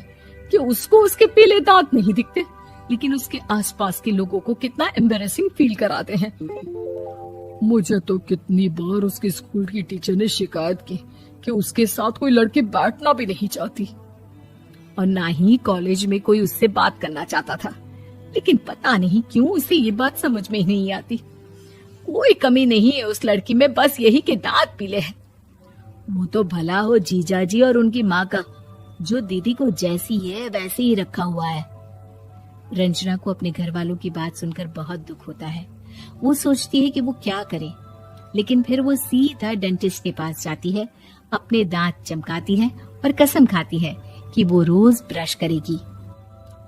S2: कि उसको उसके पीले दांत नहीं दिखते, लेकिन उसके आसपास के लोगों को कितना एम्बैरेसिंग फील कराते हैं। मुझे तो कितनी बार उसके स्कूल की टीचर ने शिकायत की कि उसके साथ कोई लड़की बैठना भी नहीं चाहती, और ना ही कॉलेज में कोई उससे बात करना चाहता था। लेकिन पता नहीं क्यों उसे ये बात समझ में ही नहीं आती। कोई कमी नहीं है उस लड़की में, बस यही कि दांत पीले हैं। वो तो भला हो जीजा जी और उनकी माँ का, जो दीदी को जैसी है वैसे ही रखा हुआ है। रंजना को अपने घर वालों की बात सुनकर बहुत दुख होता है। वो सोचती है कि वो क्या करे, लेकिन फिर वो सीधा डेंटिस्ट के पास जाती है, अपने दांत चमकाती है और कसम खाती है कि वो रोज ब्रश करेगी।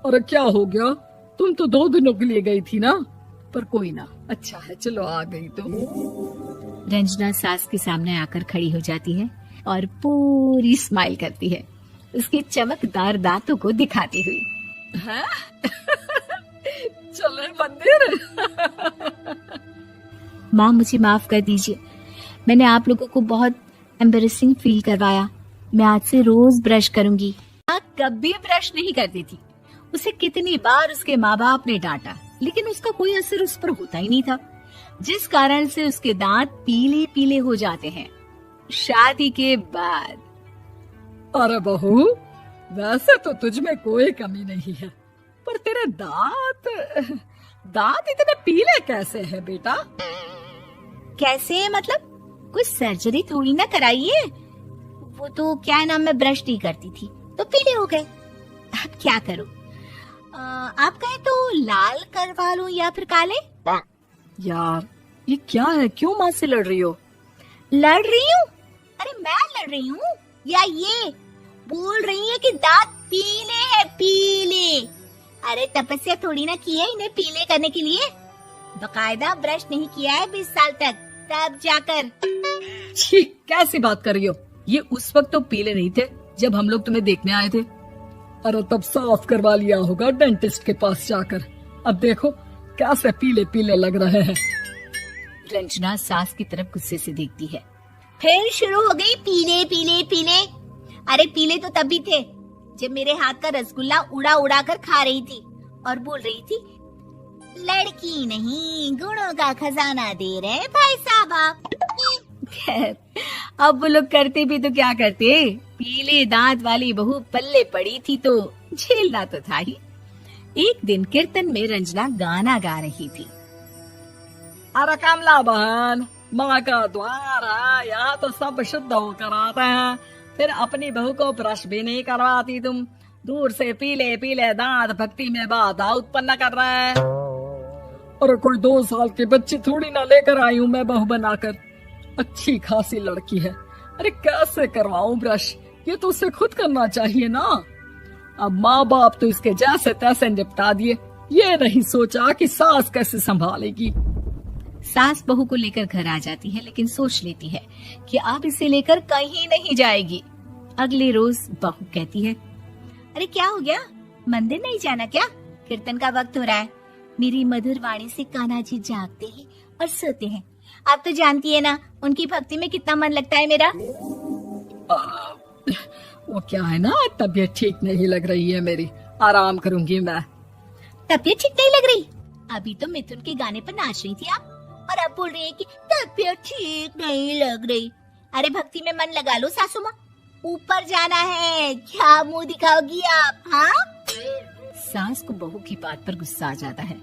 S3: अरे क्या हो गया? तुम तो 2 दिनों के लिए गई थी ना। पर कोई ना, अच्छा है, चलो आ गई तो।
S1: रंजना सास के सामने आकर खड़ी हो जाती है और पूरी स्माइल करती है, उसके चमकदार दांतों को दिखाती हुई।
S3: हैं? चले मंदिर।
S1: माँ, मुझे माफ कर दीजिए, मैंने आप लोगों को बहुत एम्बैरेसिंग फील करवाया। मैं आज से रोज ब्रश करूंगी। माँ कभी ब्रश नहीं करती थी। उसे कितनी बार उसके माँ बाप ने डांटा, लेकिन उसका कोई असर उस पर होता ही नहीं था, जिस कारण से उसके दांत पीले पीले हो जाते हैं शादी के बाद।
S3: अरे बहू, वैसे तो तुझ में कोई कमी नहीं है, पर तेरे दांत इतने पीले कैसे हैं बेटा?
S1: कैसे है मतलब? कुछ सर्जरी थोड़ी ना कराइए। वो तो क्या नाम, मैं ब्रश नहीं करती थी तो पीले हो गए। अब क्या करूं? आप कहें तो लाल करवा लूं या फिर काले?
S2: यार ये क्या है, क्यों माँ से लड़ रही हो?
S1: लड़ रही हूँ? अरे मैं लड़ रही हूँ या ये बोल रही है कि दांत पीले हैं, पीले। अरे तपस्या थोड़ी ना की है इन्हें पीले करने के लिए। बकायदा ब्रश नहीं किया है 20 साल तक, तब जाकर।
S2: छी, कैसी बात कर रही हो? ये उस वक्त तो पीले नहीं थे जब हम लोग तुम्हें देखने आए थे।
S3: अरे तब साफ करवा लिया होगा डेंटिस्ट के पास जाकर। अब देखो कैसे पीले पीले लग रहे हैं।
S1: रंजना सास की तरफ गुस्से से देखती है। फिर शुरू हो गई पीले पीले पीले। अरे पीले तो तब भी थे जब मेरे हाथ का रसगुल्ला उड़ा उड़ा कर खा रही थी और बोल रही थी, लड़की नहीं गुणों का खजाना दे रहे भाई साहब आप। खैर, अब वो लोग करते भी तो क्या करते, पीले दांत वाली बहू पल्ले पड़ी थी तो झेलना तो था ही। एक दिन कीर्तन में रंजना गाना गा रही थी।
S3: अरे कमला बहन, माँ का द्वार है, यहाँ तो सब शुद्ध होकर आते हैं, फिर अपनी बहू को ब्रश भी नहीं करवाती तुम। दूर से पीले पीले दांत भक्ति में बाधा उत्पन्न कर रहे हैं। अरे कोई 2 साल के बच्ची थोड़ी ना लेकर आई हूँ मैं बहू बनाकर। अच्छी खासी लड़की है, अरे कैसे करवाऊं ब्रश? ये तो उसे खुद करना चाहिए ना। अब माँ बाप तो इसके जैसे तैसे निपटा दिए, ये नहीं सोचा कि सास कैसे संभालेगी।
S1: सास बहू को लेकर घर आ जाती है, लेकिन सोच लेती है कि अब इसे लेकर कहीं नहीं जाएगी। अगले रोज बहू कहती है, अरे क्या हो गया, मंदिर नहीं जाना क्या? कीर्तन का वक्त हो रहा है। मेरी मधुर वाणी से कान्हा जी जागते हैं और सोते हैं। आप तो जानती है ना उनकी भक्ति में कितना मन लगता है मेरा।
S3: वो क्या है ना, तबीयत ठीक नहीं लग रही है मेरी, आराम करूंगी मैं।
S1: तबीयत ठीक नहीं लग रही? अभी तो मिथुन के गाने पर नाच रही थी आप, और अब बोल रही है कि तबीयत ठीक नहीं लग रही। अरे भक्ति में मन लगा लो सासू माँ, ऊपर जाना है, क्या मुंह दिखाओगी आप? हाँ? सास को बहू की बात पर गुस्सा आ जाता है।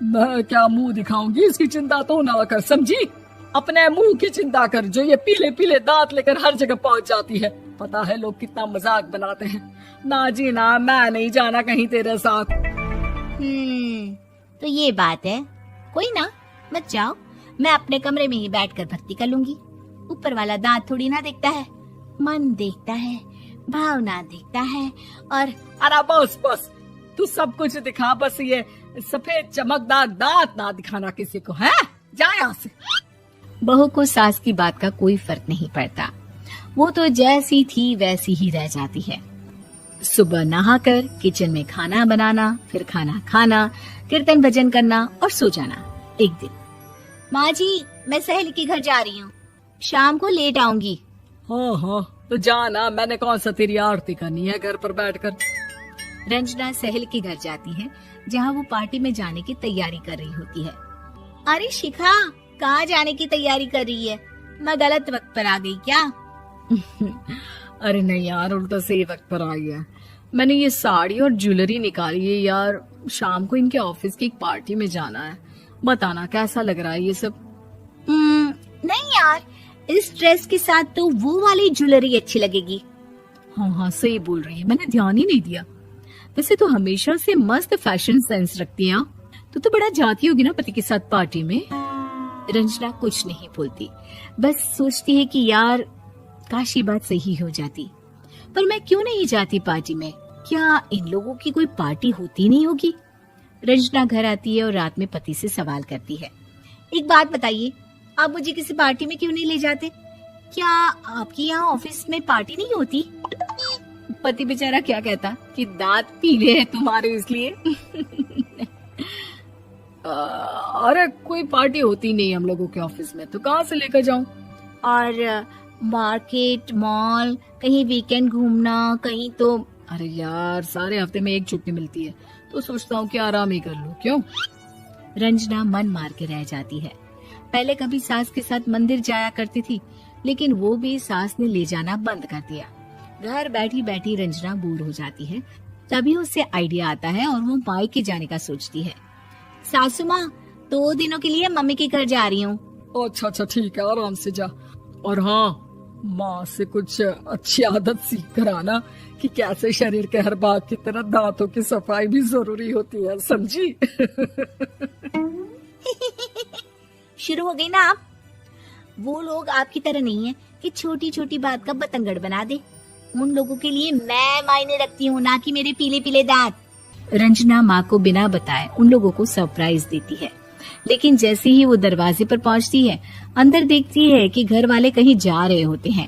S3: मैं क्या मुंह दिखाऊंगी, इसकी चिंता तो ना कर, समझी? अपने मुंह की चिंता कर, जो ये पीले पीले दांत लेकर हर जगह पहुंच जाती है। पता है लोग कितना मजाक बनाते हैं। ना जी ना, मैं नहीं जाना कहीं तेरे साथ।
S1: तो ये बात है। कोई ना, मत जाओ, मैं अपने कमरे में ही बैठकर भक्ति कर लूंगी। ऊपर वाला दांत थोड़ी ना देखता है, मन देखता है। भावना दिखता है और
S3: अरे बस बस, तू सब कुछ दिखा, बस ये सफेद चमकदार दांत ना दिखाना किसी को, है? जा यहाँ से।
S1: बहू को सास की बात का कोई फर्क नहीं पड़ता। वो तो जैसी थी वैसी ही रह जाती है। सुबह नहाकर किचन में खाना बनाना, फिर खाना खाना, कीर्तन भजन करना और सो जाना। एक दिन, माँ जी मैं सहेली के घर जा रही हूँ, शाम को लेट आऊंगी।
S3: हाँ हाँ, तो जाना, मैंने कौन सा तेरी आरती करनी है घर पर बैठकर।
S1: रंजना सहेली के घर जाती है, जहाँ वो पार्टी में जाने की तैयारी कर रही होती है। अरे शिखा, कहाँ जाने की तैयारी कर रही है? मैं गलत वक्त पर आ गई क्या?
S2: अरे नहीं यार, उल्टा सही वक्त पर आई है। मैंने ये साड़ी और ज्वेलरी निकाली है यार, शाम को इनके ऑफिस की एक पार्टी में जाना है। बताना कैसा लग रहा है ये सब?
S1: नहीं यार, इस ड्रेस के साथ तो वो वाली ज्वेलरी अच्छी लगेगी।
S2: हाँ हाँ सही बोल रही है, मैंने ध्यान ही नहीं दिया। वैसे तो हमेशा से मस्त फैशन सेंस रखती है। तो बड़ा जाती होगी ना पति के साथ पार्टी में।
S1: रंजना कुछ नहीं बोलती, बस सोचती है कि यार काश ये बात सही हो जाती। पर मैं क्यों नहीं जाती पार्टी में? क्या इन लोगों की कोई पार्टी होती नहीं होगी? रंजना घर आती है और रात में पति से सवाल करती है, एक बात बताइए, आप मुझे किसी पार्टी में क्यों नहीं ले जाते? क्या आपकी यहाँ ऑफिस में पार्टी नहीं होती?
S2: पति बेचारा क्या कहता कि दांत पीले हैं तुम्हारे इसलिए। अरे कोई पार्टी होती नहीं हम लोगों के ऑफिस में, तो कहाँ से लेकर जाऊं?
S1: और मार्केट, मॉल, कहीं वीकेंड घूमना, कहीं तो।
S2: अरे यार सारे हफ्ते में एक छुट्टी मिलती है, तो सोचता हूँ कि आराम ही कर लूं। क्यों?
S1: रंजना मन मार के रह जाती है। पहले कभी सास के साथ मंदिर जाया करती थी, लेकिन वो भी सास ने ले जाना बंद कर दिया। घर बैठी बैठी रंजना बोर हो जाती है। तभी उसे आइडिया आता है और वो मायके जाने का सोचती है। सासू माँ, 2 दिनों के लिए मम्मी के घर जा रही हूँ।
S3: अच्छा अच्छा ठीक है, आराम से जा। और हाँ, माँ से कुछ अच्छी आदत सीख कर आना कि कैसे शरीर के हर भाग की तरह दांतों की सफाई भी जरूरी होती है, समझी?
S1: शुरू हो गई ना आप? वो लोग आपकी तरह नहीं है कि छोटी छोटी बात का बतंगड़ बना दे। उन लोगों के लिए मैं मायने रखती हूँ, ना कि मेरे पीले पीले दांत। रंजना माँ को बिना बताए उन लोगों को सरप्राइज देती है, लेकिन जैसे ही वो दरवाजे पर पहुँचती है, अंदर देखती है कि घर वाले कहीं जा रहे होते हैं।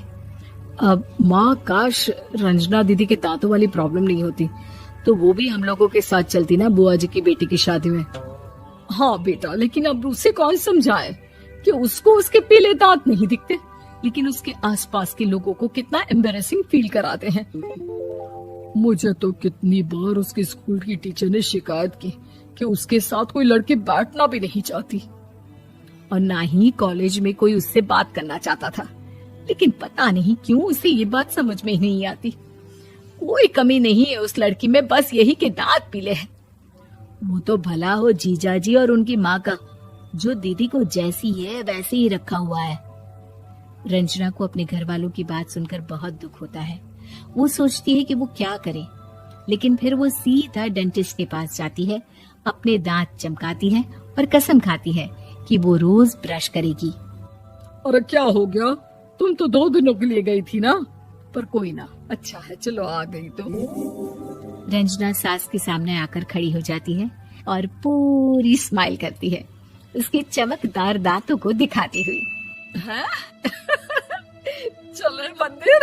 S2: अब माँ, काश रंजना दीदी के दांतों वाली प्रॉब्लम नहीं होती, तो वो भी हम लोगों के साथ चलती ना बुआ जी की बेटी की शादी में। हाँ बेटा, लेकिन अब उसे कौन समझाए कि उसको उसके पीले दांत नहीं दिखते, लेकिन उसके आसपास के लोगों को कितना एम्बैरेसिंग फील कराते हैं। मुझे तो कितनी बार उसके स्कूल की टीचर ने शिकायत की कि उसके साथ कोई लड़की बैठना भी नहीं चाहती, और ना ही कॉलेज में कोई उससे बात करना चाहता था। लेकिन पता नहीं क्यों उसे ये बात समझ में ही नहीं आती। कोई कमी नहीं है उस लड़की में, बस यही कि दांत पीले हैं। वो तो भला हो जीजा जी और उनकी माँ का, जो दीदी को जैसी है वैसे ही रखा हुआ है। रंजना को अपने घर वालों की बात सुनकर बहुत दुख होता है। वो सोचती है कि वो क्या करे, लेकिन फिर वो सीधा डेंटिस्ट के पास जाती है, अपने दांत चमकाती है और कसम खाती है कि वो रोज ब्रश करेगी।
S3: अरे क्या हो गया? तुम तो 2 दिनों के लिए गई थी ना? पर कोई ना, अच्छा है, चलो आ गई तो।
S1: रंजना सास के सामने आकर खड़ी हो जाती है और पूरी स्माइल करती है, उसके चमकदार दांतों को दिखाती हुई।
S3: हैं? चले मंदिर।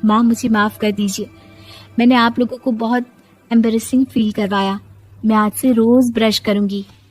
S1: माँ मुझे माफ कर दीजिए, मैंने आप लोगों को बहुत एम्बैरेसिंग फील करवाया। मैं आज से रोज ब्रश करूंगी।